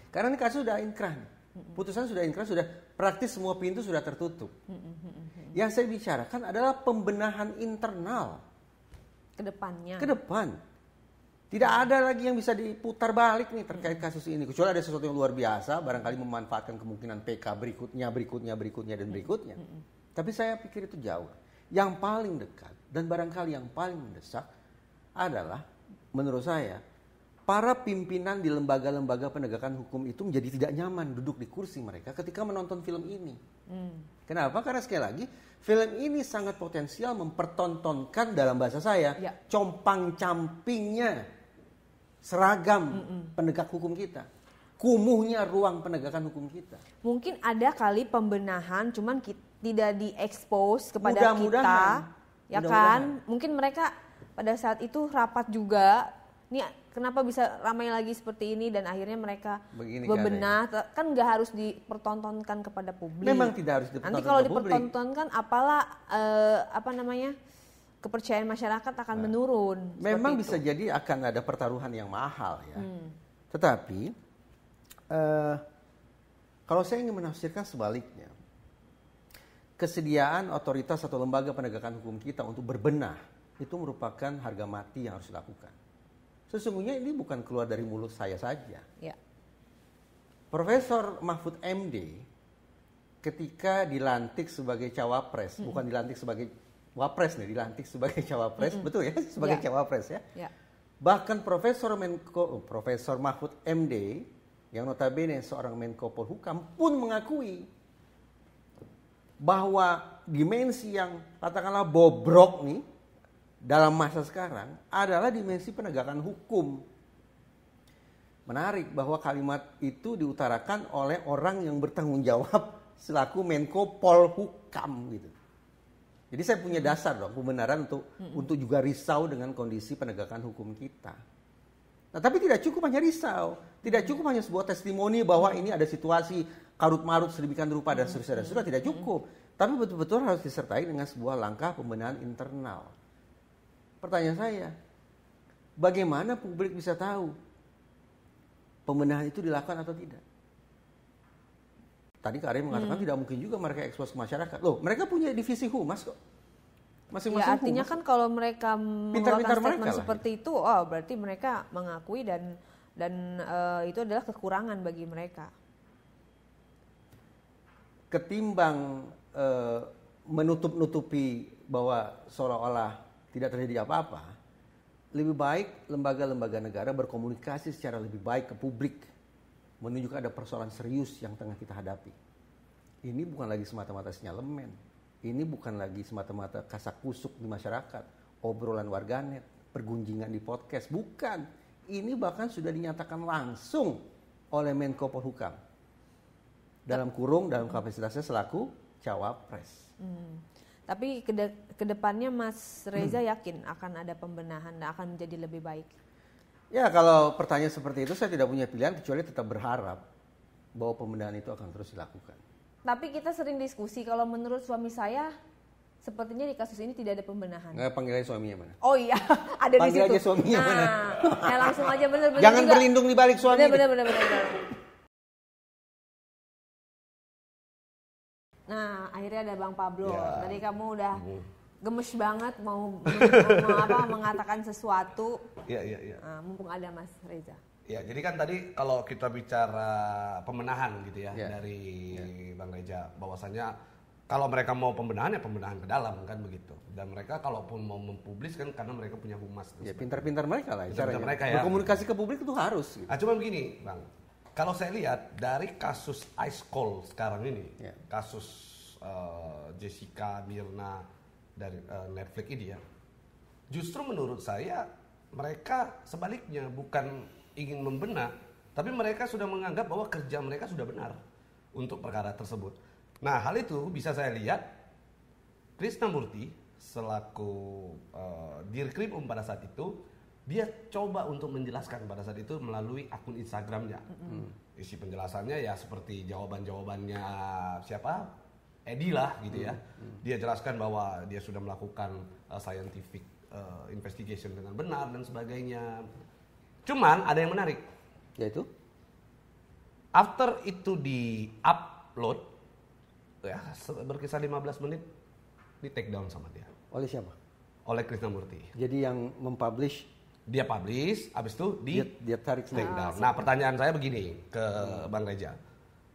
Karena ini kasus sudah inkrah. Putusan sudah inkrah, sudah praktis semua pintu sudah tertutup. Yang saya bicarakan adalah pembenahan internal ke depannya. Ke depan. Tidak ada lagi yang bisa diputar balik nih terkait kasus ini. Kecuali ada sesuatu yang luar biasa, barangkali memanfaatkan kemungkinan PK berikutnya dan berikutnya. Tapi saya pikir itu jauh. Yang paling dekat dan barangkali yang paling mendesak adalah menurut saya para pimpinan di lembaga-lembaga penegakan hukum itu menjadi tidak nyaman duduk di kursi mereka ketika menonton film ini. Kenapa? Karena sekali lagi film ini sangat potensial mempertontonkan dalam bahasa saya compang-campingnya seragam penegak hukum kita, kumuhnya ruang penegakan hukum kita. Mungkin ada kali pembenahan, cuman tidak diekspos kepada kita, ya kan? Mungkin mereka pada saat itu rapat juga. Ini kenapa bisa ramai lagi seperti ini dan akhirnya mereka bebenah, kan nggak harus dipertontonkan kepada publik. Memang tidak harus dipertontonkan. Nanti kalau dipertontonkan apalah kepercayaan masyarakat akan menurun. Memang bisa jadi akan ada pertaruhan yang mahal ya. Tetapi kalau saya ingin menafsirkan sebaliknya, kesediaan otoritas atau lembaga penegakan hukum kita untuk berbenah itu merupakan harga mati yang harus dilakukan. Sesungguhnya ini bukan keluar dari mulut saya saja. Ya. Profesor Mahfud MD ketika dilantik sebagai cawapres, bukan dilantik sebagai wapres nih, dilantik sebagai cawapres, betul ya? Sebagai cawapres ya. Bahkan Profesor Mahfud MD yang notabene seorang Menko Polhukam pun mengakui bahwa dimensi yang katakanlah bobrok nih dalam masa sekarang adalah dimensi penegakan hukum. Menarik bahwa kalimat itu diutarakan oleh orang yang bertanggung jawab selaku Menko Polhukam gitu. Jadi saya punya dasar dong pembenaran untuk juga risau dengan kondisi penegakan hukum kita. Nah, tapi tidak cukup hanya risau, tidak cukup hanya sebuah testimoni bahwa ini ada situasi karut-marut sedemikian rupa dan seterusnya, tidak cukup. Tapi betul-betul harus disertai dengan sebuah langkah pembenahan internal. Pertanyaan saya, bagaimana publik bisa tahu pembenahan itu dilakukan atau tidak? Tadi Kak Arya mengatakan tidak mungkin juga mereka ekspos ke masyarakat. Loh, mereka punya divisi humas kok. Masing-masing ya artinya humas. Kan kalau mereka mengeluarkan statement mereka seperti itu, berarti mereka mengakui dan itu adalah kekurangan bagi mereka. Ketimbang menutup-nutupi bahwa seolah-olah tidak terjadi apa-apa, lebih baik lembaga-lembaga negara berkomunikasi secara lebih baik ke publik, menunjukkan ada persoalan serius yang tengah kita hadapi. Ini bukan lagi semata-mata sinyalemen, ini bukan lagi semata-mata kasak kusuk di masyarakat, obrolan warganet, pergunjingan di podcast, bukan. Ini bahkan sudah dinyatakan langsung oleh Menko Polhukam dalam kapasitasnya selaku cawapres. Tapi kedepannya Mas Reza yakin akan ada pembenahan dan akan menjadi lebih baik? Ya, kalau pertanyaan seperti itu saya tidak punya pilihan kecuali tetap berharap bahwa pembenahan itu akan terus dilakukan. Tapi kita sering diskusi, kalau menurut suami saya sepertinya di kasus ini tidak ada pembenahan. Nggak, panggil aja suaminya mana? Oh iya, ada di situ. Panggil aja suaminya mana? Ya langsung aja bener. Jangan juga. berlindung di balik suami. Bener. Nah, akhirnya ada Bang Pablo. Ya. Tadi kamu udah gemes banget mau mengatakan sesuatu. Iya. Nah, mumpung ada Mas Reza. Ya, jadi kan tadi kalau kita bicara pembenahan gitu ya, dari Bang Reza, bahwasannya kalau mereka mau pembenahan ya pembenahan ke dalam kan begitu. Dan mereka kalaupun mau mempublis kan karena mereka punya humas. Ya, pintar-pintar mereka lah. Pintar-pintar mereka ya. Berkomunikasi ke publik itu harus. Gitu. Nah, cuma begini, Bang. Kalau saya lihat dari kasus Ice Cold sekarang ini, kasus Jessica Mirna dari Netflix ini ya, justru menurut saya mereka sebaliknya bukan ingin membenah, tapi mereka sudah menganggap bahwa kerja mereka sudah benar untuk perkara tersebut. Nah, hal itu bisa saya lihat Krisnamurti selaku Dirkrim pada saat itu, dia coba untuk menjelaskan pada saat itu melalui akun Instagramnya. Isi penjelasannya ya seperti jawaban-jawabannya siapa? Edi lah gitu ya. Dia jelaskan bahwa dia sudah melakukan scientific investigation dengan benar dan sebagainya. Cuman ada yang menarik. Yaitu? After itu di-upload, ya berkisar 15 menit, di take down sama dia. Oleh siapa? Oleh Krisnamurti. Jadi yang mempublish, dia publish, habis itu dia tarik take down. Nah, pertanyaan saya begini ke Bang Reza.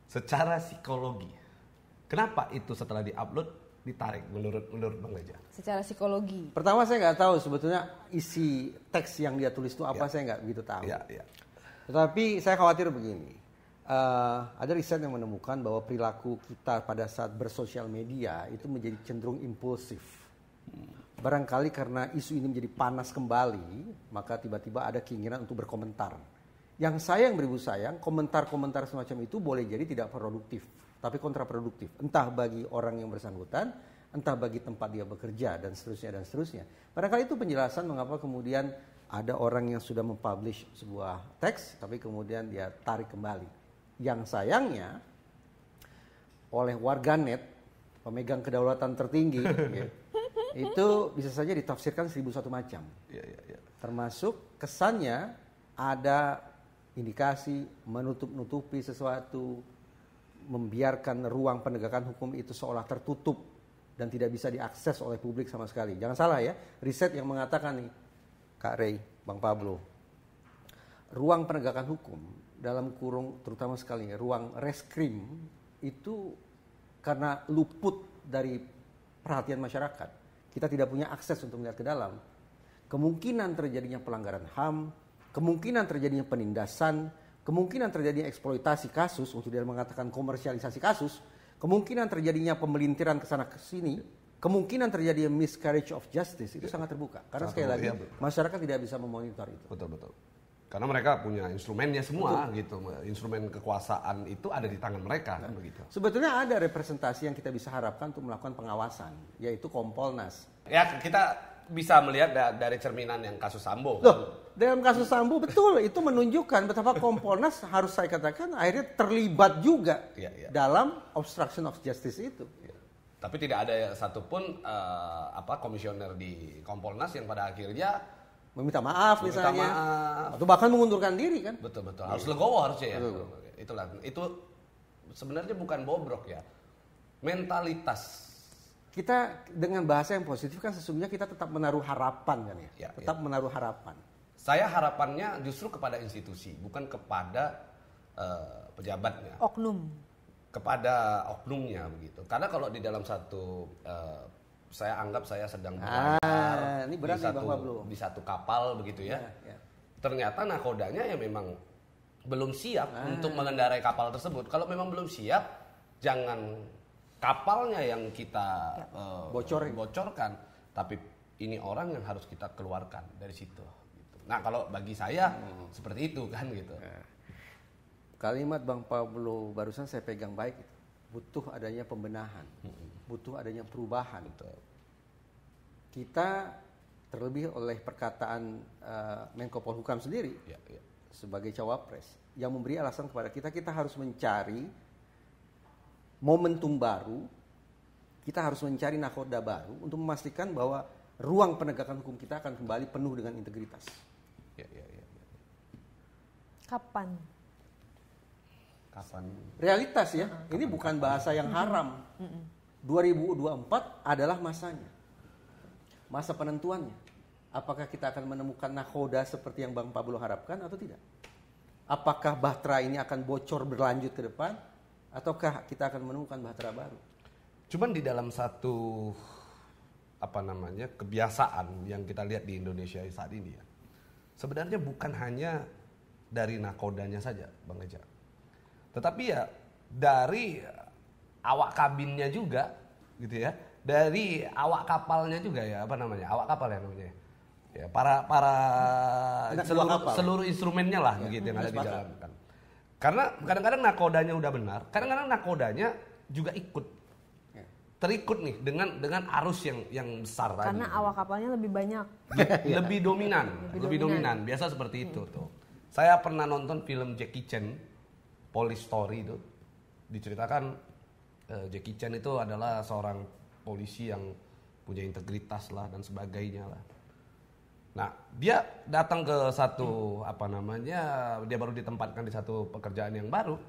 Secara psikologi, kenapa itu setelah di-upload ditarik menurut Bang Reja? Secara psikologi. Pertama saya nggak tahu sebetulnya isi teks yang dia tulis itu apa, saya nggak begitu tahu. Ya, ya. Tetapi saya khawatir begini, ada riset yang menemukan bahwa perilaku kita pada saat bersosial media itu menjadi cenderung impulsif. Barangkali karena isu ini menjadi panas kembali, maka tiba-tiba ada keinginan untuk berkomentar. Yang sayang beribu sayang, komentar-komentar semacam itu boleh jadi tidak produktif, tapi kontraproduktif. Entah bagi orang yang bersangkutan, entah bagi tempat dia bekerja, dan seterusnya, dan seterusnya. Barangkali itu penjelasan mengapa kemudian ada orang yang sudah mempublish sebuah teks, tapi kemudian dia tarik kembali. Yang sayangnya, oleh warganet, pemegang kedaulatan tertinggi, ya, itu bisa saja ditafsirkan 1001 macam. Ya, ya, ya. Termasuk kesannya ada indikasi menutup-nutupi sesuatu, membiarkan ruang penegakan hukum itu seolah tertutup dan tidak bisa diakses oleh publik sama sekali. Jangan salah ya, riset yang mengatakan nih, Kak Ray, Bang Pablo, ruang penegakan hukum dalam kurung terutama sekali ya, ruang reskrim itu karena luput dari perhatian masyarakat. Kita tidak punya akses untuk melihat ke dalam. Kemungkinan terjadinya pelanggaran HAM, kemungkinan terjadinya penindasan, kemungkinan terjadinya eksploitasi kasus, untuk dia mengatakan komersialisasi kasus, kemungkinan terjadinya pemelintiran ke sana ke sini, kemungkinan terjadinya miscarriage of justice itu sangat terbuka. Karena sekali lagi masyarakat tidak bisa memonitor itu. Betul. Karena mereka punya instrumennya semua gitu. Instrumen kekuasaan itu ada di tangan mereka kan begitu. Sebetulnya ada representasi yang kita bisa harapkan untuk melakukan pengawasan, yaitu Kompolnas. Ya, kita bisa melihat dari cerminan yang kasus Sambo. Loh, dalam kasus Sambo betul itu menunjukkan betapa Kompolnas harus saya katakan akhirnya terlibat juga dalam obstruction of justice itu. Ya. Tapi tidak ada satupun komisioner di Kompolnas yang pada akhirnya meminta maaf misalnya, atau bahkan mengundurkan diri kan? Betul. Harus legowo harusnya ya. Itu sebenarnya bukan bobrok ya, mentalitas. Kita dengan bahasa yang positif kan sesungguhnya kita tetap menaruh harapan kan ya, tetap menaruh harapan. Saya harapannya justru kepada institusi, bukan kepada pejabatnya. Oknum. Kepada oknumnya begitu. Karena kalau di dalam satu saya anggap saya sedang berlayar ini berat di satu kapal begitu ya. Ternyata nakodanya ya memang belum siap untuk mengendarai kapal tersebut. Kalau memang belum siap, jangan kapalnya yang kita bocorkan, tapi ini orang yang harus kita keluarkan dari situ. Gitu. Nah kalau bagi saya seperti itu kan gitu. Kalimat Bang Pablo barusan saya pegang baik. Butuh adanya pembenahan, butuh adanya perubahan. Kita terlebih oleh perkataan Menko Polhukam sendiri sebagai cawapres yang memberi alasan kepada kita harus mencari momentum baru, kita harus mencari nakoda baru untuk memastikan bahwa ruang penegakan hukum kita akan kembali penuh dengan integritas. Kapan? Realitas ya, ini bukan bahasa yang haram. 2024 adalah masanya, masa penentuannya. Apakah kita akan menemukan nakoda seperti yang Bang Pablo harapkan atau tidak? Apakah bahtera ini akan bocor berlanjut ke depan, ataukah kita akan menemukan bahtera baru? Cuman di dalam satu kebiasaan yang kita lihat di Indonesia saat ini ya, sebenarnya bukan hanya dari nakodanya saja, Bang Reja. Tetapi ya dari awak kabinnya juga gitu ya, dari awak kapalnya juga ya, awak kapal ya namanya ya, para seluruh instrumennya lah begitu yang ada di dalam kan. Karena kadang-kadang nakodanya udah benar, kadang-kadang nakodanya juga terikut nih dengan arus yang besar tadi. Karena awak kapalnya lebih banyak, lebih dominan, biasa seperti itu tuh. Saya pernah nonton film Jackie Chan, Police Story itu, diceritakan Jackie Chan itu adalah seorang polisi yang punya integritas lah dan sebagainya lah. Nah, dia datang ke satu dia baru ditempatkan di satu pekerjaan yang baru.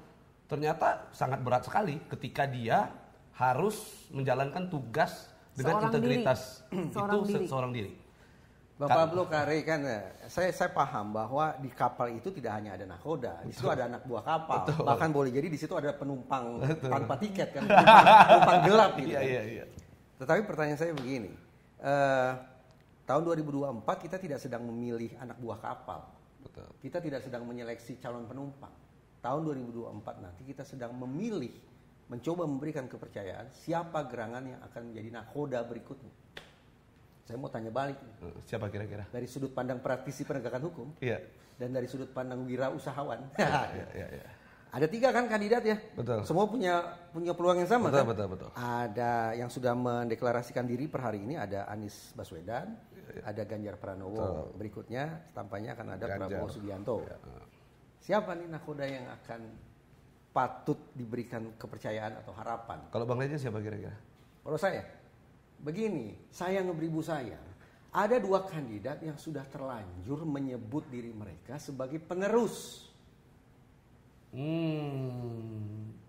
Ternyata sangat berat sekali ketika dia harus menjalankan tugas dengan integritas seorang diri. Bapak Pablo Kare kan, saya paham bahwa di kapal itu tidak hanya ada nakoda, di situ ada anak buah kapal. Betul. Bahkan boleh jadi di situ ada penumpang tanpa tiket kan, penumpang gelap gitu. Iya. Tetapi pertanyaan saya begini, tahun 2024 kita tidak sedang memilih anak buah kapal. Betul. Kita tidak sedang menyeleksi calon penumpang. Tahun 2024 nanti kita sedang memilih, mencoba memberikan kepercayaan siapa gerangan yang akan menjadi nakoda berikutnya. Saya mau tanya balik. Siapa kira-kira? Dari sudut pandang praktisi penegakan hukum, Iya. dan dari sudut pandang wirausahawan. Iya. Ada 3 kan kandidat ya? Betul. Semua punya peluang yang sama Betul, kan? betul. Ada yang sudah mendeklarasikan diri per hari ini, ada Anies Baswedan, ada Ganjar Pranowo. Betul. Berikutnya tampaknya akan ada Ganjar. Prabowo Subianto. Siapa nih nakoda yang akan patut diberikan kepercayaan atau harapan? Kalau Bang Reja siapa kira-kira? Kalau saya, begini, sayang beribu sayang. Ada 2 kandidat yang sudah terlanjur menyebut diri mereka sebagai penerus.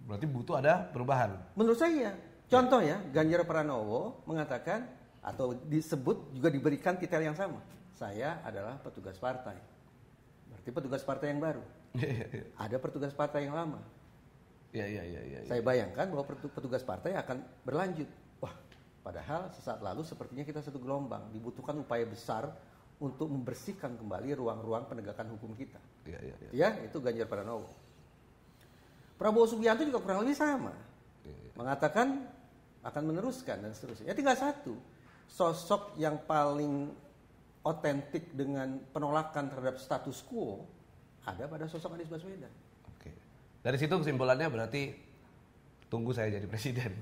Berarti butuh ada perubahan. Menurut saya, contoh ya, Ganjar Pranowo mengatakan atau disebut juga diberikan titel yang sama. Saya adalah petugas partai. Berarti petugas partai yang baru. Ada petugas partai yang lama. Iya. Saya bayangkan bahwa petugas partai akan berlanjut. Wah, padahal sesaat lalu sepertinya kita satu gelombang. Dibutuhkan upaya besar untuk membersihkan kembali ruang-ruang penegakan hukum kita. Iya. Ya, itu Ganjar Pranowo. Prabowo Subianto juga kurang lebih sama. Mengatakan akan meneruskan dan seterusnya. Ya tinggal satu. Sosok yang paling otentik dengan penolakan terhadap status quo ada pada sosok Anies Baswedan. Oke. Dari situ kesimpulannya berarti tunggu saya jadi presiden.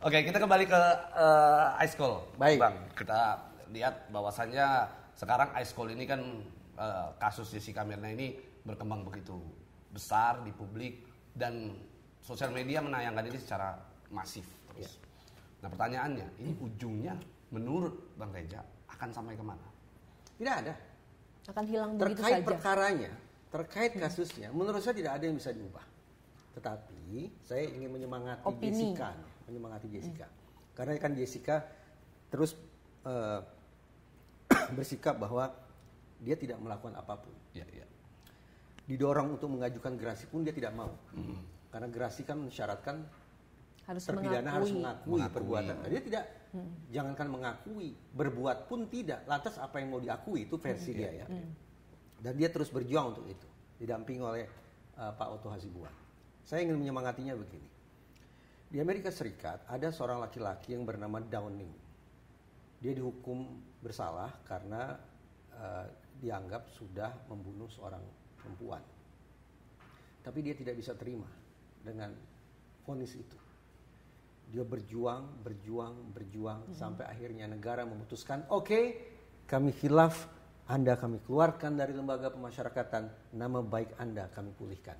Oke, kita kembali ke Ice Cold. Baik. Bang, kita lihat bahwasannya sekarang Ice Cold ini kan kasus Jessica Mirna ini berkembang begitu besar di publik dan sosial media menayangkan ini secara masif terus. Nah, pertanyaannya, ini ujungnya menurut Bang Reja akan sampai kemana? Tidak ada. Akan hilang begitu Terkait saja. perkaranya, terkait kasusnya, menurut saya tidak ada yang bisa diubah. Tetapi saya ingin menyemangati Opini. Jessica. Karena kan Jessica terus bersikap bahwa dia tidak melakukan apapun. Iya. Didorong untuk mengajukan gerasi pun dia tidak mau. Karena gerasi kan mensyaratkan terpidana harus mengakui perbuatan. Dia tidak, jangankan mengakui, berbuat pun tidak. Lantas apa yang mau diakui itu versi dia ya. Dan dia terus berjuang untuk itu, didampingi oleh Pak Otto Hasibuan. Saya ingin menyemangatinya begini. Di Amerika Serikat ada seorang laki-laki yang bernama Downing. Dia dihukum bersalah karena dianggap sudah membunuh seorang perempuan. Tapi dia tidak bisa terima dengan vonis itu. Dia berjuang sampai akhirnya negara memutuskan, oke, kami khilaf, Anda kami keluarkan dari lembaga pemasyarakatan, nama baik Anda kami pulihkan.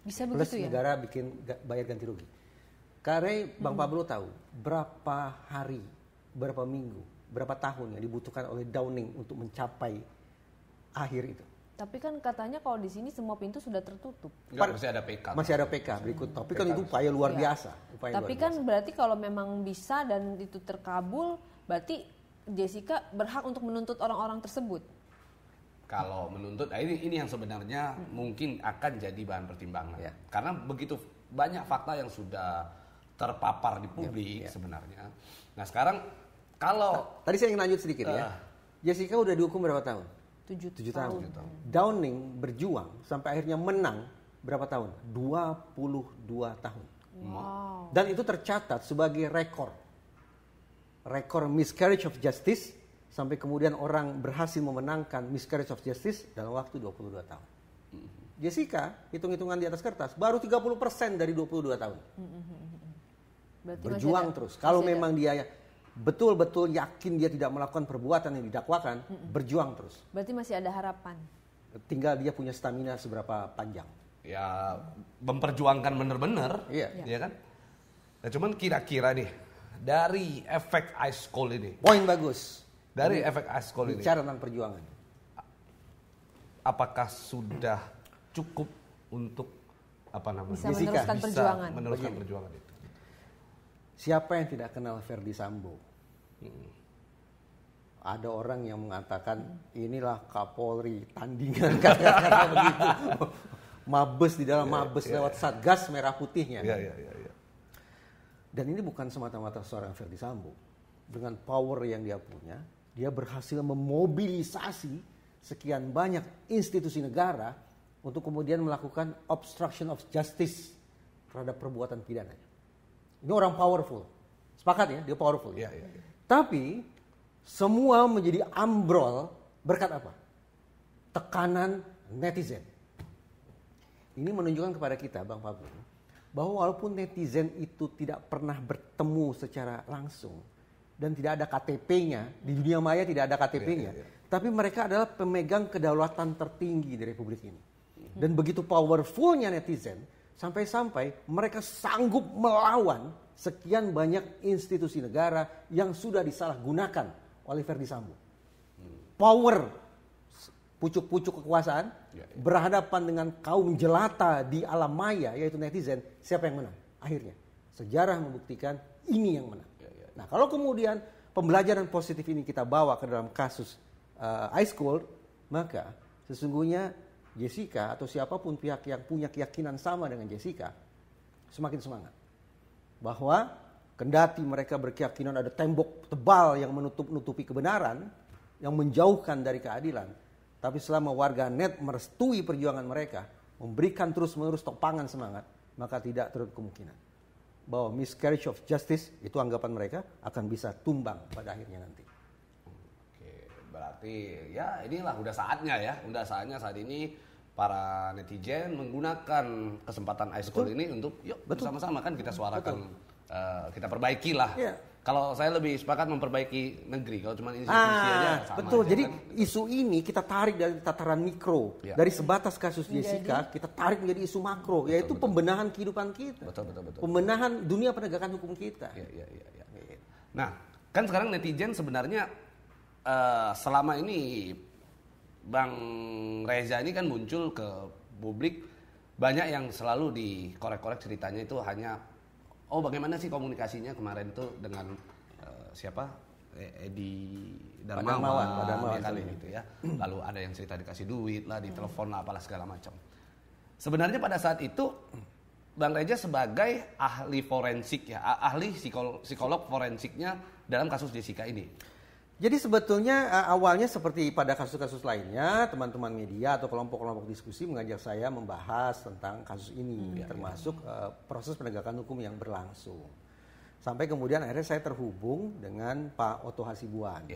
Bisa Plus begitu ya? negara bayar ganti rugi. Karena Bang Pablo tahu berapa hari, berapa minggu, berapa tahun yang dibutuhkan oleh Downing untuk mencapai akhir itu. Tapi kan katanya kalau di sini semua pintu sudah tertutup. Masih ada PK. Masih ada PK berikut. Tapi kan itu upaya luar Iya. biasa. Tapi kan berarti kalau memang bisa dan itu terkabul, berarti Jessica berhak untuk menuntut orang-orang tersebut. Kalau menuntut, ini yang sebenarnya mungkin akan jadi bahan pertimbangan. Ya. Karena begitu banyak fakta yang sudah terpapar di publik sebenarnya. Nah sekarang kalau tadi saya ingin lanjut sedikit ya. Jessica udah dihukum berapa tahun? 7 tahun. Downing berjuang sampai akhirnya menang berapa tahun? 22 tahun. Wow. Dan itu tercatat sebagai rekor miscarriage of justice, sampai kemudian orang berhasil memenangkan miscarriage of justice dalam waktu 22 tahun. Jessica, hitung-hitungan di atas kertas, baru 30% dari 22 tahun. Berarti Berjuang terus. Kalau memang dia betul-betul yakin dia tidak melakukan perbuatan yang didakwakan, berjuang terus. Berarti masih ada harapan. Tinggal dia punya stamina seberapa panjang. ya memperjuangkan bener-bener, Iya. ya kan? Nah, cuman kira-kira nih dari efek Ice Cold ini, Poin bagus. dari efek Ice Cold ini, Bicara tentang perjuangan. apakah sudah cukup untuk apa namanya? Bisa meneruskan perjuangan. meneruskan Begini. perjuangan itu. Siapa yang tidak kenal Verdi Sambo? Ada orang yang mengatakan inilah Kapolri tandingan kata-kata begitu. Mabes di dalam mabes lewat Satgas merah putihnya. Iya. Dan ini bukan semata-mata seorang Ferdy Sambo. Dengan power yang dia punya, dia berhasil memobilisasi sekian banyak institusi negara untuk kemudian melakukan obstruction of justice terhadap perbuatan pidananya. Ini orang powerful. Sepakat ya, dia powerful. Iya. Tapi semua menjadi ambrol berkat apa? Tekanan netizen. Ini menunjukkan kepada kita, Bang Pablo, bahwa walaupun netizen itu tidak pernah bertemu secara langsung dan tidak ada KTP-nya, di dunia maya tidak ada KTP-nya, tapi mereka adalah pemegang kedaulatan tertinggi di Republik ini. Dan begitu powerfulnya netizen, sampai-sampai mereka sanggup melawan sekian banyak institusi negara yang sudah disalahgunakan oleh Ferdy Sambo. Power pucuk-pucuk kekuasaan berhadapan dengan kaum jelata di alam maya, yaitu netizen. Siapa yang menang? Akhirnya sejarah membuktikan ini yang menang. Nah, kalau kemudian pembelajaran positif ini kita bawa ke dalam kasus Ice Cold, maka sesungguhnya Jessica atau siapapun pihak yang punya keyakinan sama dengan Jessica semakin semangat. Bahwa kendati mereka berkeyakinan ada tembok tebal yang menutupi kebenaran, yang menjauhkan dari keadilan, tapi selama warga net merestui perjuangan mereka, memberikan terus-menerus topangan semangat, maka tidak terlalu kemungkinan bahwa miscarriage of justice, itu anggapan mereka, akan bisa tumbang pada akhirnya nanti. Oke, berarti ya inilah udah saatnya saat ini para netizen menggunakan kesempatan Ice Cold ini untuk yuk bersama-sama kan kita suarakan, kita perbaiki lah. Yeah. Kalau saya lebih sepakat memperbaiki negeri, kalau cuma institusi aja sama. Betul, aja, jadi kan? isu ini kita tarik dari tataran mikro, dari sebatas kasus Jessica, kita tarik menjadi isu makro, yaitu pembenahan kehidupan kita, pembenahan dunia penegakan hukum kita. Ya. Nah, kan sekarang netizen sebenarnya selama ini Bang Reza ini kan muncul ke publik, banyak yang selalu dikorek-korek ceritanya itu hanya bagaimana sih komunikasinya kemarin tuh dengan siapa Edi Darmawan kali gitu ya. Lalu ada yang cerita dikasih duit lah, ditelepon lah, apalah segala macam. Sebenarnya pada saat itu Bang Reza sebagai ahli forensik ya, ahli psikolog forensiknya dalam kasus Jessica ini. Jadi sebetulnya awalnya seperti pada kasus-kasus lainnya, teman-teman media atau kelompok-kelompok diskusi mengajak saya membahas tentang kasus ini, termasuk proses penegakan hukum yang berlangsung. Sampai kemudian akhirnya saya terhubung dengan Pak Otto Hasibuan,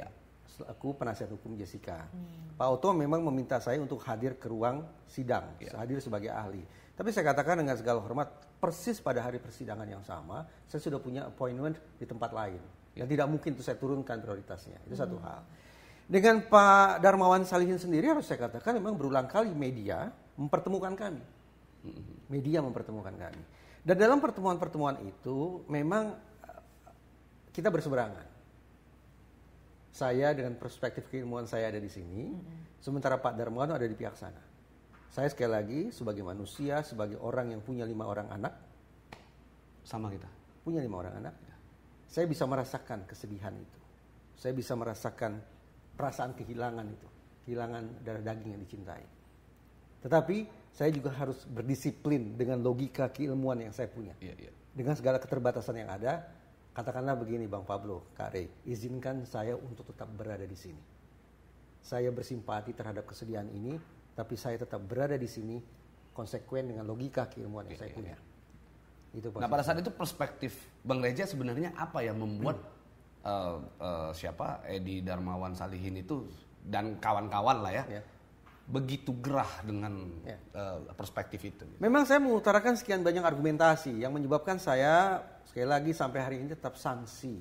selaku penasihat hukum Jessica. Pak Otto memang meminta saya untuk hadir ke ruang sidang, hadir sebagai ahli. Tapi saya katakan dengan segala hormat, persis pada hari persidangan yang sama, saya sudah punya appointment di tempat lain. Dan tidak mungkin itu saya turunkan prioritasnya. Itu satu hal. Dengan Pak Darmawan Salihin sendiri harus saya katakan memang berulang kali media mempertemukan kami. Media mempertemukan kami. Dan dalam pertemuan-pertemuan itu memang kita berseberangan. Saya dengan perspektif keilmuan saya ada di sini, sementara Pak Darmawan ada di pihak sana. Saya sekali lagi sebagai manusia, sebagai orang yang punya 5 orang anak, sama kita. Punya 5 orang anak. Saya bisa merasakan kesedihan itu. Saya bisa merasakan perasaan kehilangan itu. Kehilangan darah daging yang dicintai. Tetapi saya juga harus berdisiplin dengan logika keilmuan yang saya punya. Dengan segala keterbatasan yang ada, katakanlah begini Bang Pablo, Kak Rey, izinkan saya untuk tetap berada di sini. Saya bersimpati terhadap kesedihan ini, tapi saya tetap berada di sini konsekuen dengan logika keilmuan yang saya punya. Nah pada saat itu perspektif Bang Reza sebenarnya apa yang membuat Edi Darmawan Salihin itu dan kawan-kawan lah ya begitu gerah dengan perspektif itu? Memang saya mengutarakan sekian banyak argumentasi yang menyebabkan saya sekali lagi sampai hari ini tetap sanksi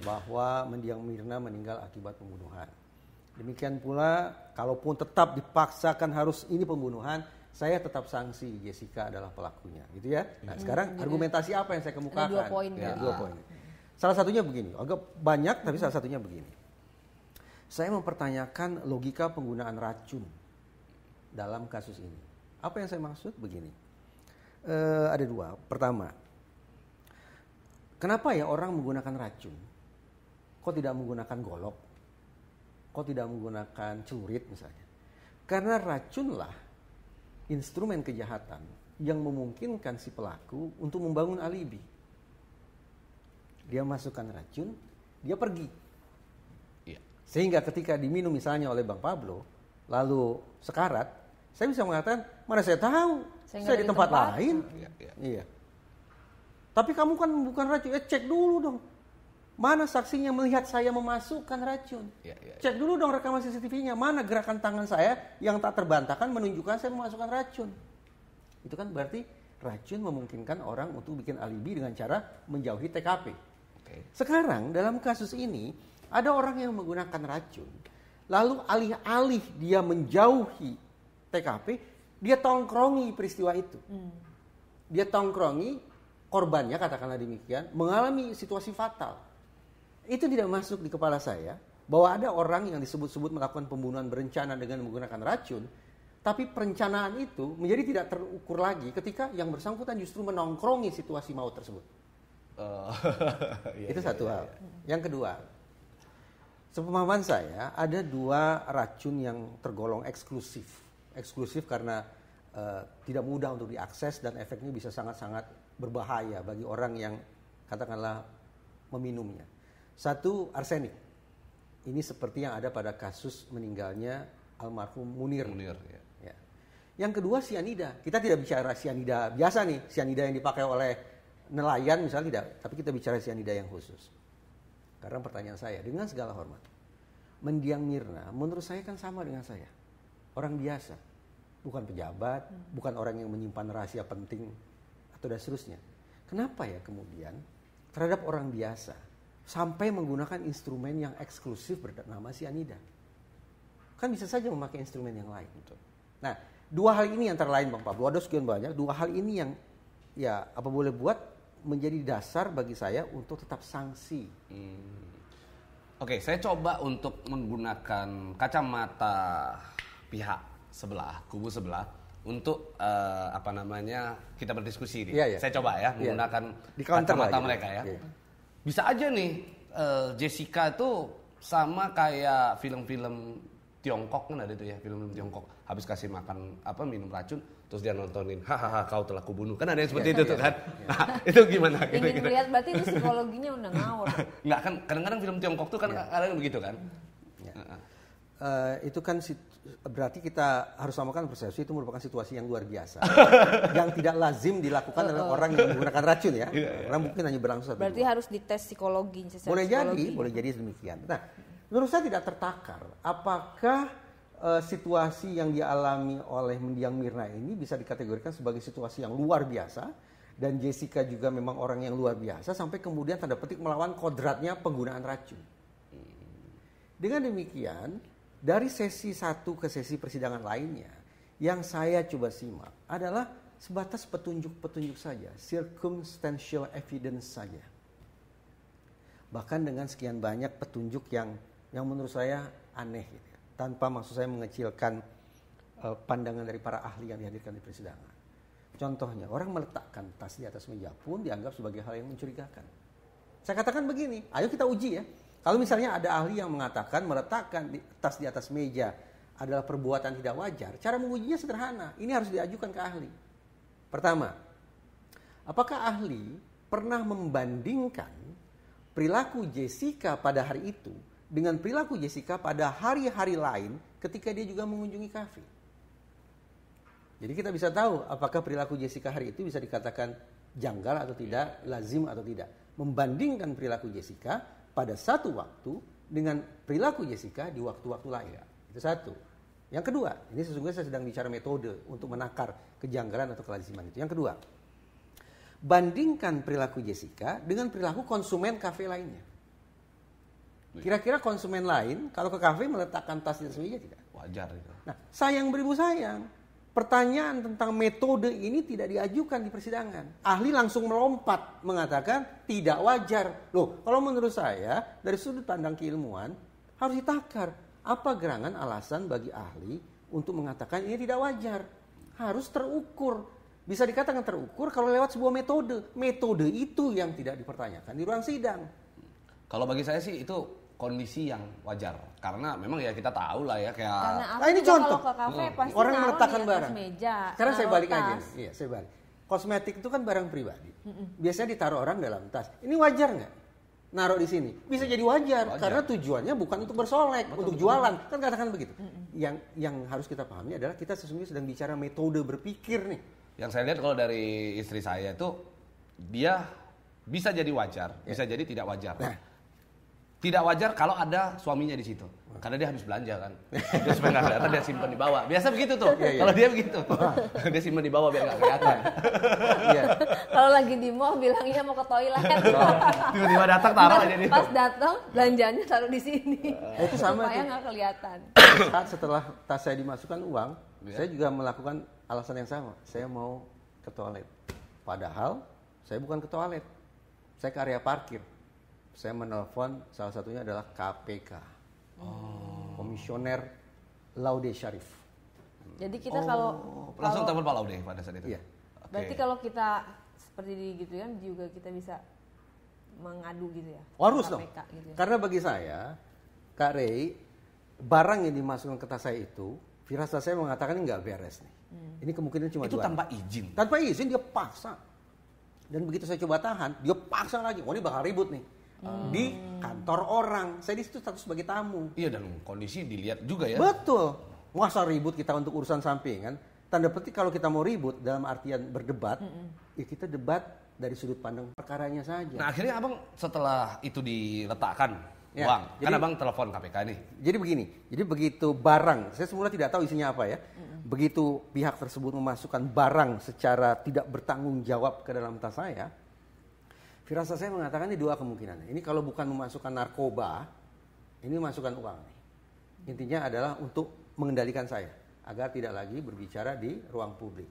bahwa mendiang Mirna meninggal akibat pembunuhan. Demikian pula kalaupun tetap dipaksakan harus ini pembunuhan, saya tetap sanksi Jessica adalah pelakunya, gitu ya. Nah, sekarang argumentasi apa yang saya kemukakan? Ada 2 poin. Dua poin. Salah satunya begini, agak banyak tapi salah satunya begini. Saya mempertanyakan logika penggunaan racun dalam kasus ini. Apa yang saya maksud? Begini. Ada 2. Pertama, kenapa ya orang menggunakan racun? Kok tidak menggunakan golok? Kok tidak menggunakan celurit misalnya? Karena racunlah instrumen kejahatan yang memungkinkan si pelaku untuk membangun alibi. dia masukkan racun, dia pergi. Iya. Sehingga ketika diminum misalnya oleh Bang Pablo, lalu sekarat, saya bisa mengatakan, mana saya tahu, saya di tempat lain. Iya. Tapi kamu kan bukan racun, cek dulu dong. Mana saksinya melihat saya memasukkan racun? Cek dulu dong rekaman CCTV-nya, mana gerakan tangan saya yang tak terbantahkan menunjukkan saya memasukkan racun. Itu kan berarti racun memungkinkan orang untuk bikin alibi dengan cara menjauhi TKP. Sekarang dalam kasus ini, ada orang yang menggunakan racun, lalu alih-alih dia menjauhi TKP, dia tongkrongi peristiwa itu. Dia tongkrongi korbannya, katakanlah demikian, mengalami situasi fatal. Itu tidak masuk di kepala saya bahwa ada orang yang disebut-sebut melakukan pembunuhan berencana dengan menggunakan racun, tapi perencanaan itu menjadi tidak terukur lagi ketika yang bersangkutan justru menongkrongi situasi maut tersebut. Itu satu hal. Yang kedua, sepemahaman saya ada 2 racun yang tergolong eksklusif. Eksklusif karena tidak mudah untuk diakses dan efeknya bisa sangat-sangat berbahaya bagi orang yang katakanlah meminumnya. Satu, arsenik. Ini seperti yang ada pada kasus meninggalnya almarhum Munir. Ya. Yang kedua, sianida. Kita tidak bicara sianida biasa nih, sianida yang dipakai oleh nelayan misalnya tidak, tapi kita bicara sianida yang khusus. Karena pertanyaan saya, dengan segala hormat, mendiang Mirna menurut saya kan sama dengan saya. Orang biasa, bukan pejabat, bukan orang yang menyimpan rahasia penting atau dan seterusnya. Kenapa ya kemudian terhadap orang biasa sampai menggunakan instrumen yang eksklusif bernama sianida? Kan bisa saja memakai instrumen yang lain. Nah, 2 hal ini antara lain Bang Pablo, ada sekian banyak, 2 hal ini yang ya apa boleh buat menjadi dasar bagi saya untuk tetap sanksi. Oke, saya coba untuk menggunakan kacamata pihak sebelah, kubu sebelah untuk kita berdiskusi nih. Iya. Saya coba ya menggunakan di kacamata lagi, mereka ya. Iya. Bisa aja nih Jessica itu sama kayak film-film Tiongkok kan ada itu ya, film-film Tiongkok. Habis kasih makan minum racun terus dia nontonin, hahaha kau telah kubunuh. Kan ada yang seperti itu tuh kan. Nah, itu gimana? Ingin melihat berarti itu psikologinya udah ngawur. Enggak kan, kadang-kadang film Tiongkok tuh kan ada yang begitu kan. Itu kan berarti kita harus samakan persepsi, itu merupakan situasi yang luar biasa yang tidak lazim dilakukan oleh orang yang menggunakan racun ya. Karena mungkin hanya berlangsung 1 berarti harus dites psikologi. Boleh jadi demikian. Nah, menurut saya tidak tertakar apakah situasi yang dialami oleh mendiang Mirna ini bisa dikategorikan sebagai situasi yang luar biasa, dan Jessica juga memang orang yang luar biasa sampai kemudian tanda petik melawan kodratnya penggunaan racun. Dengan demikian, dari sesi 1 ke sesi persidangan lainnya, yang saya coba simak adalah sebatas petunjuk-petunjuk saja, circumstantial evidence saja. Bahkan dengan sekian banyak petunjuk yang menurut saya aneh gitu ya. Tanpa maksud saya mengecilkan pandangan dari para ahli yang dihadirkan di persidangan. Contohnya, orang meletakkan tas di atas meja pun dianggap sebagai hal yang mencurigakan. Saya katakan begini, ayo kita uji ya. Kalau misalnya ada ahli yang mengatakan meletakkan tas di atas meja adalah perbuatan tidak wajar, cara mengujinya sederhana. Ini harus diajukan ke ahli. Pertama, apakah ahli pernah membandingkan perilaku Jessica pada hari itu dengan perilaku Jessica pada hari-hari lain ketika dia juga mengunjungi kafe? Jadi kita bisa tahu apakah perilaku Jessica hari itu bisa dikatakan janggal atau tidak, lazim atau tidak. Membandingkan perilaku Jessica pada satu waktu dengan perilaku Jessica di waktu-waktu lain. Itu satu. Yang kedua, ini sesungguhnya saya sedang bicara metode untuk menakar kejanggalan atau kelaziman itu. Yang kedua, bandingkan perilaku Jessica dengan perilaku konsumen kafe lainnya. Kira-kira konsumen lain kalau ke kafe meletakkan tas di atas meja tidak? Wajar itu. Nah, sayang beribu sayang. Pertanyaan tentang metode ini tidak diajukan di persidangan. Ahli langsung melompat mengatakan tidak wajar. Loh, kalau menurut saya dari sudut pandang keilmuan harus ditakar. Apa gerangan alasan bagi ahli untuk mengatakan ini tidak wajar? Harus terukur. Bisa dikatakan terukur kalau lewat sebuah metode. Metode itu yang tidak dipertanyakan di ruang sidang. Kalau bagi saya sih itu kondisi yang wajar, karena memang ya kita tahu lah ya kayak. Nah ini contoh, kalau ke kafe pasti orang meletakkan di atas barang. Meja, sekarang saya balik tas. aja nih. Iya, saya balik. Kosmetik itu kan barang pribadi. Biasanya ditaruh orang dalam tas. Ini wajar nggak? naruh di sini. Bisa jadi wajar karena tujuannya bukan untuk bersolek, untuk jualan. Kan katakan begitu. Yang harus kita pahami adalah kita sesungguhnya sedang bicara metode berpikir nih. Yang saya lihat kalau dari istri saya itu dia bisa jadi wajar, bisa jadi tidak wajar. Tidak wajar kalau ada suaminya di situ. Karena dia habis belanja kan. Dia supaya nggak kelihatan dia simpan di bawah. Biasa begitu tuh. Kalau dia begitu. Dia simpan di bawah biar nggak kelihatan. Kalau lagi di mall bilangnya mau ke toilet. Tiba-tiba datang taruh aja di. Pas datang belanjanya taruh di sini. Itu sama supaya tuh. nggak kelihatan. Saat setelah tas saya dimasukkan uang, saya juga melakukan alasan yang sama. Saya mau ke toilet. Padahal saya bukan ke toilet. Saya ke area parkir. Saya menelpon salah satunya adalah KPK. Komisioner Laude Syarif. Jadi kita kalau Langsung telepon Pak Laude pada saat itu. Iya. berarti kalau kita seperti gitu kan juga kita bisa mengadu gitu ya. Harus dong. KPK gitu ya. Karena bagi saya, Kak Rey, barang yang dimasukkan ke tas saya itu, firasat saya mengatakan ini nggak beres nih. Ini kemungkinan cuma Itu dua. tanpa izin. Tanpa izin dia paksa. Dan begitu saya coba tahan, dia paksa lagi. Wah ini bakal ribut nih. Di kantor orang. Saya di situ status sebagai tamu. Iya dan kondisi dilihat juga ya. Betul. Masa ribut kita untuk urusan sampingan. Tanda petik kalau kita mau ribut dalam artian berdebat, ya kita debat dari sudut pandang perkaranya saja. Nah akhirnya abang setelah itu diletakkan uang, kan abang telepon KPK nih. Jadi begini, jadi begitu barang, saya semula tidak tahu isinya apa ya. Begitu pihak tersebut memasukkan barang secara tidak bertanggung jawab ke dalam tas saya, firasat saya mengatakan ini dua kemungkinan. Ini kalau bukan memasukkan narkoba, ini masukkan uang nih. Intinya adalah untuk mengendalikan saya agar tidak lagi berbicara di ruang publik.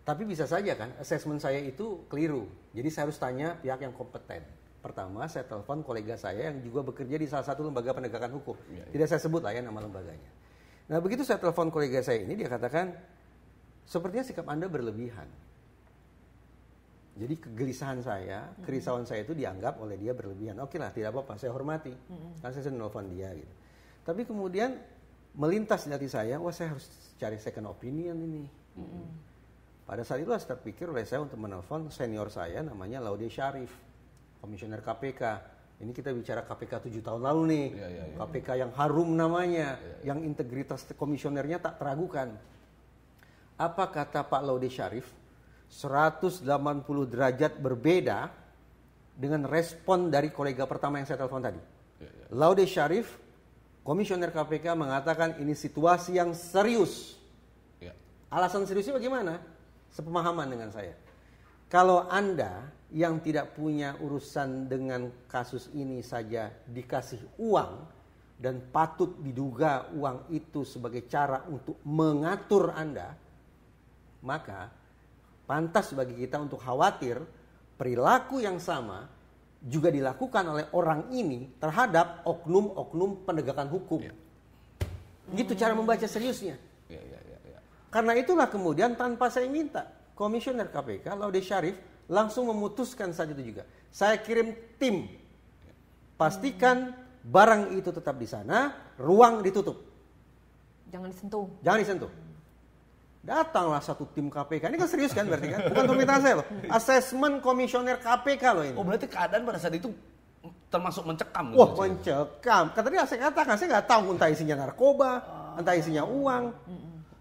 Tapi bisa saja kan, asesmen saya itu keliru. Jadi saya harus tanya pihak yang kompeten. Pertama, saya telepon kolega saya yang juga bekerja di salah satu lembaga penegakan hukum. Tidak saya sebut lah ya nama lembaganya. Nah begitu saya telepon kolega saya ini, dia katakan, sepertinya sikap Anda berlebihan. Jadi kegelisahan saya, kerisauan saya itu dianggap oleh dia berlebihan. Oke lah, tidak apa-apa, saya hormati. Karena saya sudah telepon dia gitu. Tapi kemudian melintas di hati saya, wah saya harus cari second opinion ini. Pada saat itu saya terpikir oleh saya untuk menelpon senior saya namanya Laude Syarif, komisioner KPK. Ini kita bicara KPK 7 tahun lalu nih. KPK yang harum namanya, yang integritas komisionernya tak teragukan. Apa kata Pak Laude Syarif? 180 derajat berbeda dengan respon dari kolega pertama yang saya telepon tadi. Laude Syarif, komisioner KPK mengatakan ini situasi yang serius. Alasan seriusnya bagaimana? Sepemahaman dengan saya. Kalau Anda yang tidak punya urusan dengan kasus ini saja dikasih uang dan patut diduga uang itu sebagai cara untuk mengatur Anda, maka pantas bagi kita untuk khawatir perilaku yang sama juga dilakukan oleh orang ini terhadap oknum-oknum penegakan hukum. Gitu cara membaca seriusnya. Karena itulah kemudian tanpa saya minta, komisioner KPK Laude Syarif langsung memutuskan saat itu juga. Saya kirim tim, pastikan barang itu tetap di sana, ruang ditutup. Jangan disentuh. Jangan disentuh. Datanglah satu tim KPK. Ini kan serius kan berarti kan? Bukan permintaan saya loh. Asesmen komisioner KPK loh ini. Oh berarti keadaan pada saat itu termasuk mencekam. Wah mencekam. Tadi saya katakan, saya nggak tahu entah isinya narkoba, entah isinya uang.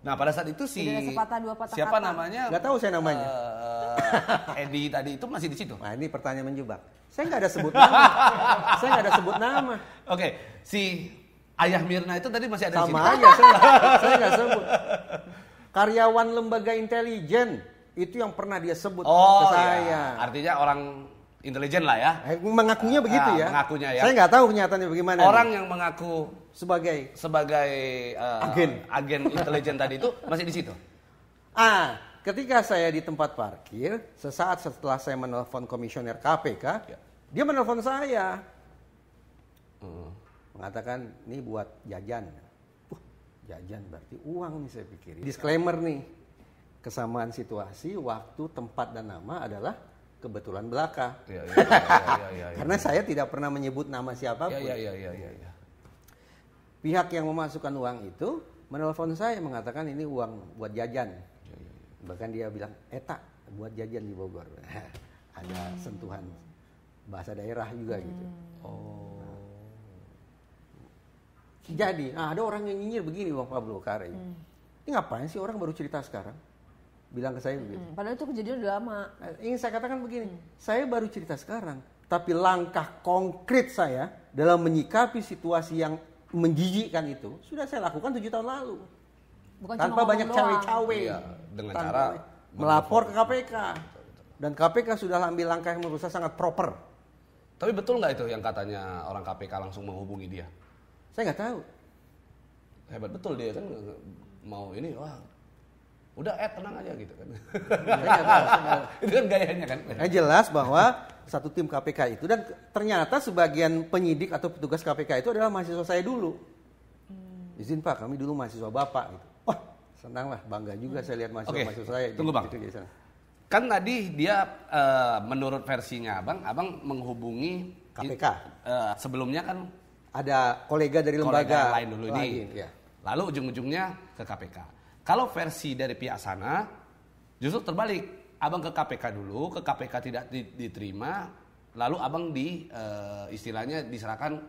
Nah pada saat itu si Tidak ada sepatah dua patah siapa kata. namanya? Nggak tahu saya namanya. Edi tadi itu masih di situ. Nah ini pertanyaan menjebak. Saya nggak ada sebut nama. Saya nggak ada sebut nama. Oke, si ayah Mirna itu tadi masih ada di Sama sini. aja saya nggak sebut. Karyawan lembaga intelijen itu yang pernah dia sebut ke saya. Iya. Artinya orang intelijen lah ya. Mengakunya begitu ya. Mengakunya ya. Saya nggak tahu kenyataannya bagaimana. Orang nih. yang mengaku sebagai agen intelijen tadi itu masih di situ. Ketika saya di tempat parkir, sesaat setelah saya menelpon komisioner KPK, dia menelpon saya. Mengatakan, ini buat jajan. Jajan berarti uang nih saya pikir. Disclaimer nih, kesamaan situasi, waktu, tempat, dan nama adalah kebetulan belaka. Karena saya tidak pernah menyebut nama siapapun. Pihak yang memasukkan uang itu menelpon saya mengatakan ini uang buat jajan. Bahkan dia bilang, tak buat jajan di Bogor. Ada sentuhan bahasa daerah juga gitu. Jadi, ada orang yang nyinyir begini Bang Pablo Kare. Ini ngapain sih orang baru cerita sekarang? Bilang ke saya begitu. Padahal itu kejadian udah lama. Ingin saya katakan begini, saya baru cerita sekarang, tapi langkah konkret saya dalam menyikapi situasi yang menjijikkan itu sudah saya lakukan 7 tahun lalu. Bukan Tanpa cuma banyak ngomong doang. cawe-cawe. Iya, dengan Tanpa cara melapor ke KPK. Dan KPK sudah ambil langkah yang menurut saya sangat proper. Tapi betul nggak itu yang katanya orang KPK langsung menghubungi dia? Saya nggak tahu. Hebat betul dia kan mau ini, wah udah tenang aja gitu kan. Saya nggak tahu. Itu kan gayanya kan. Yang jelas bahwa satu tim KPK itu, dan ternyata sebagian penyidik atau petugas KPK itu adalah mahasiswa saya dulu. Izin Pak, kami dulu mahasiswa Bapak gitu. Wah, senang lah, bangga juga saya lihat mahasiswa saya. Tunggu Bang. Gitu. Kan tadi dia menurut versinya Abang menghubungi KPK. Sebelumnya kan Ada kolega dari lembaga lain dulu ini. ya. Lalu ujung-ujungnya ke KPK. Kalau versi dari pihak sana justru terbalik. Abang ke KPK dulu, ke KPK tidak diterima, lalu Abang istilahnya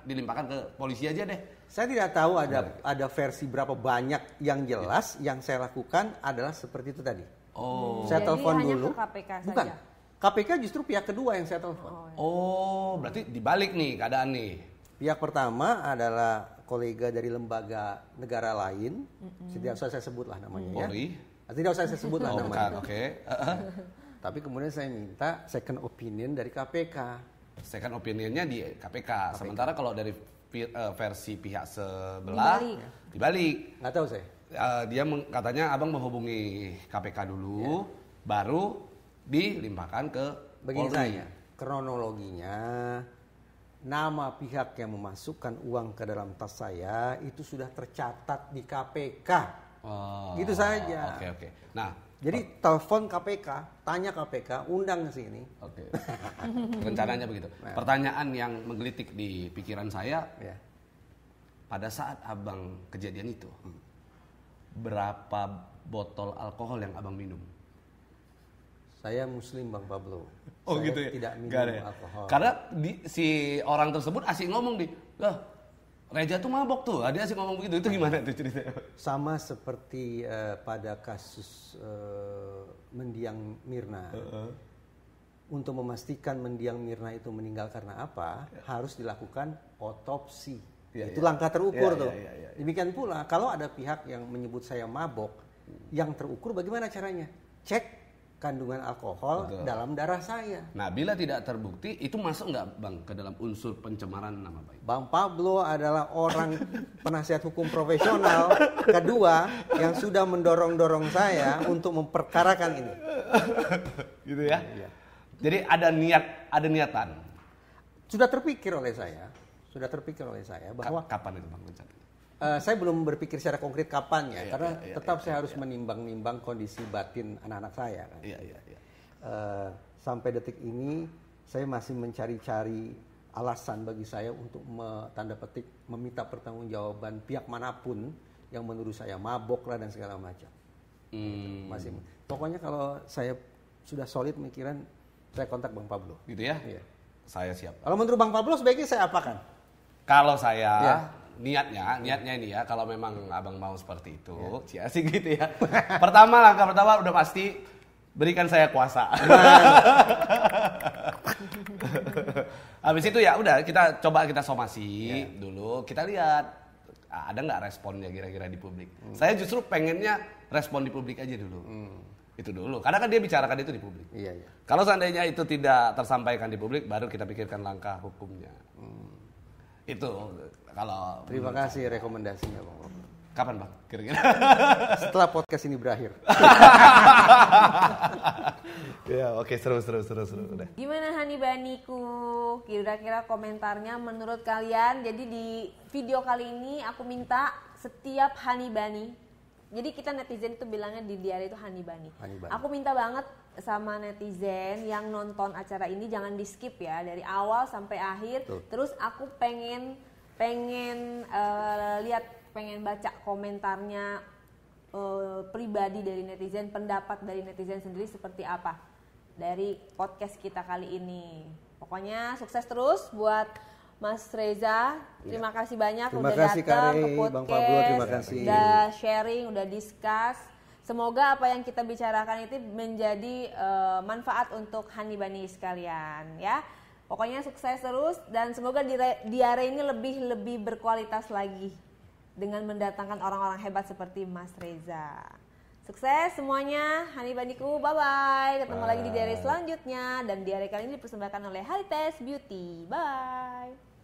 dilimpahkan ke polisi aja deh. Saya tidak tahu ada versi berapa banyak, yang jelas yang saya lakukan adalah seperti itu tadi. Oh. Saya Jadi telepon hanya dulu. ke KPK Bukan. saja? KPK justru pihak kedua yang saya telepon. Oh, berarti dibalik nih keadaan nih. Pihak pertama adalah kolega dari lembaga negara lain. Tidak usah saya sebut lah namanya ya. Polri. Tidak usah saya sebut lah Oh, namanya. bukan, oke. Tapi kemudian saya minta second opinion dari KPK. Second opinionnya di KPK. Sementara kalau dari versi pihak sebelah dibalik. Nggak tahu saya. Dia katanya Abang menghubungi KPK dulu, baru dilimpahkan ke Begini Polri. saya, kronologinya, nama pihak yang memasukkan uang ke dalam tas saya itu sudah tercatat di KPK. Oh, Gitu saja. Oke. Nah, Jadi telepon KPK, tanya KPK, undang ke sini. oke. Rencananya begitu. Pertanyaan yang menggelitik di pikiran saya, Ya. pada saat Abang kejadian itu, berapa botol alkohol yang Abang minum? Saya Muslim Bang Pablo. Oh Saya gitu ya? tidak Nggak ada minum ya? alkohol. Karena si orang tersebut asik ngomong lah Reja tuh mabok tuh, dia asik ngomong begitu, itu gimana tuh ceritanya? Sama seperti pada kasus mendiang Mirna. Untuk memastikan mendiang Mirna itu meninggal karena apa, harus dilakukan otopsi. Itu langkah terukur tuh. Demikian pula kalau ada pihak yang menyebut saya mabok, yang terukur bagaimana caranya? Cek kandungan alkohol dalam darah saya. Nah, bila tidak terbukti, itu masuk nggak Bang ke dalam unsur pencemaran nama baik? Bang Pablo adalah orang penasihat hukum profesional kedua yang sudah mendorong-dorong saya untuk memperkarakan ini. Gitu ya? Jadi ada niatan. Sudah terpikir oleh saya bahwa Kapan itu Bang rencananya? saya belum berpikir secara konkret kapan ya, karena tetap saya harus menimbang-nimbang kondisi batin anak-anak saya. Kan. Iya. Sampai detik ini saya masih mencari-cari alasan bagi saya untuk tanda petik meminta pertanggungjawaban pihak manapun yang menuduh saya mabok lah dan segala macam. Masih. Pokoknya kalau saya sudah solid mikiran, saya kontak Bang Pablo. Gitu ya? Iya. Saya siap. Kalau menurut Bang Pablo sebaiknya saya apakan? Kalau saya Ya. niatnya ini ya, kalau memang Abang mau seperti itu, sih gitu ya. Langkah pertama udah pasti berikan saya kuasa. Habis itu ya udah kita somasi dulu, kita lihat ada nggak responnya kira-kira di publik. Saya justru pengennya respon di publik aja dulu. Itu dulu. Karena kan dia bicarakan itu di publik. Iya. Kalau seandainya itu tidak tersampaikan di publik, baru kita pikirkan langkah hukumnya. Itu kalau Terima kasih rekomendasinya Bang Pablo. kapan Bang kira-kira? Setelah podcast ini berakhir. Ya oke, seru udah. Gimana Hani Baniku? Kira-kira komentarnya menurut kalian? Jadi di video kali ini aku minta setiap Hani Bani. Jadi kita netizen itu bilangnya di diary itu Hani Bani. Aku minta banget sama netizen yang nonton acara ini jangan di skip ya dari awal sampai akhir. Terus aku pengen baca komentarnya pribadi dari netizen, pendapat dari netizen sendiri seperti apa. dari podcast kita kali ini. Pokoknya sukses terus buat Mas Reza. Terima kasih banyak Terima udah kasih, datang Kare, ke Bang podcast. Pablo, terima kasih. Udah sharing, udah discuss. Semoga apa yang kita bicarakan itu menjadi manfaat untuk Hani Bani sekalian ya. Pokoknya sukses terus dan semoga diare ini lebih berkualitas lagi dengan mendatangkan orang-orang hebat seperti Mas Reza. Sukses semuanya, Hani Baniku, bye-bye. Ketemu lagi di diare selanjutnya. Dan diare kali ini dipersembahkan oleh Heritage Beauty. Bye.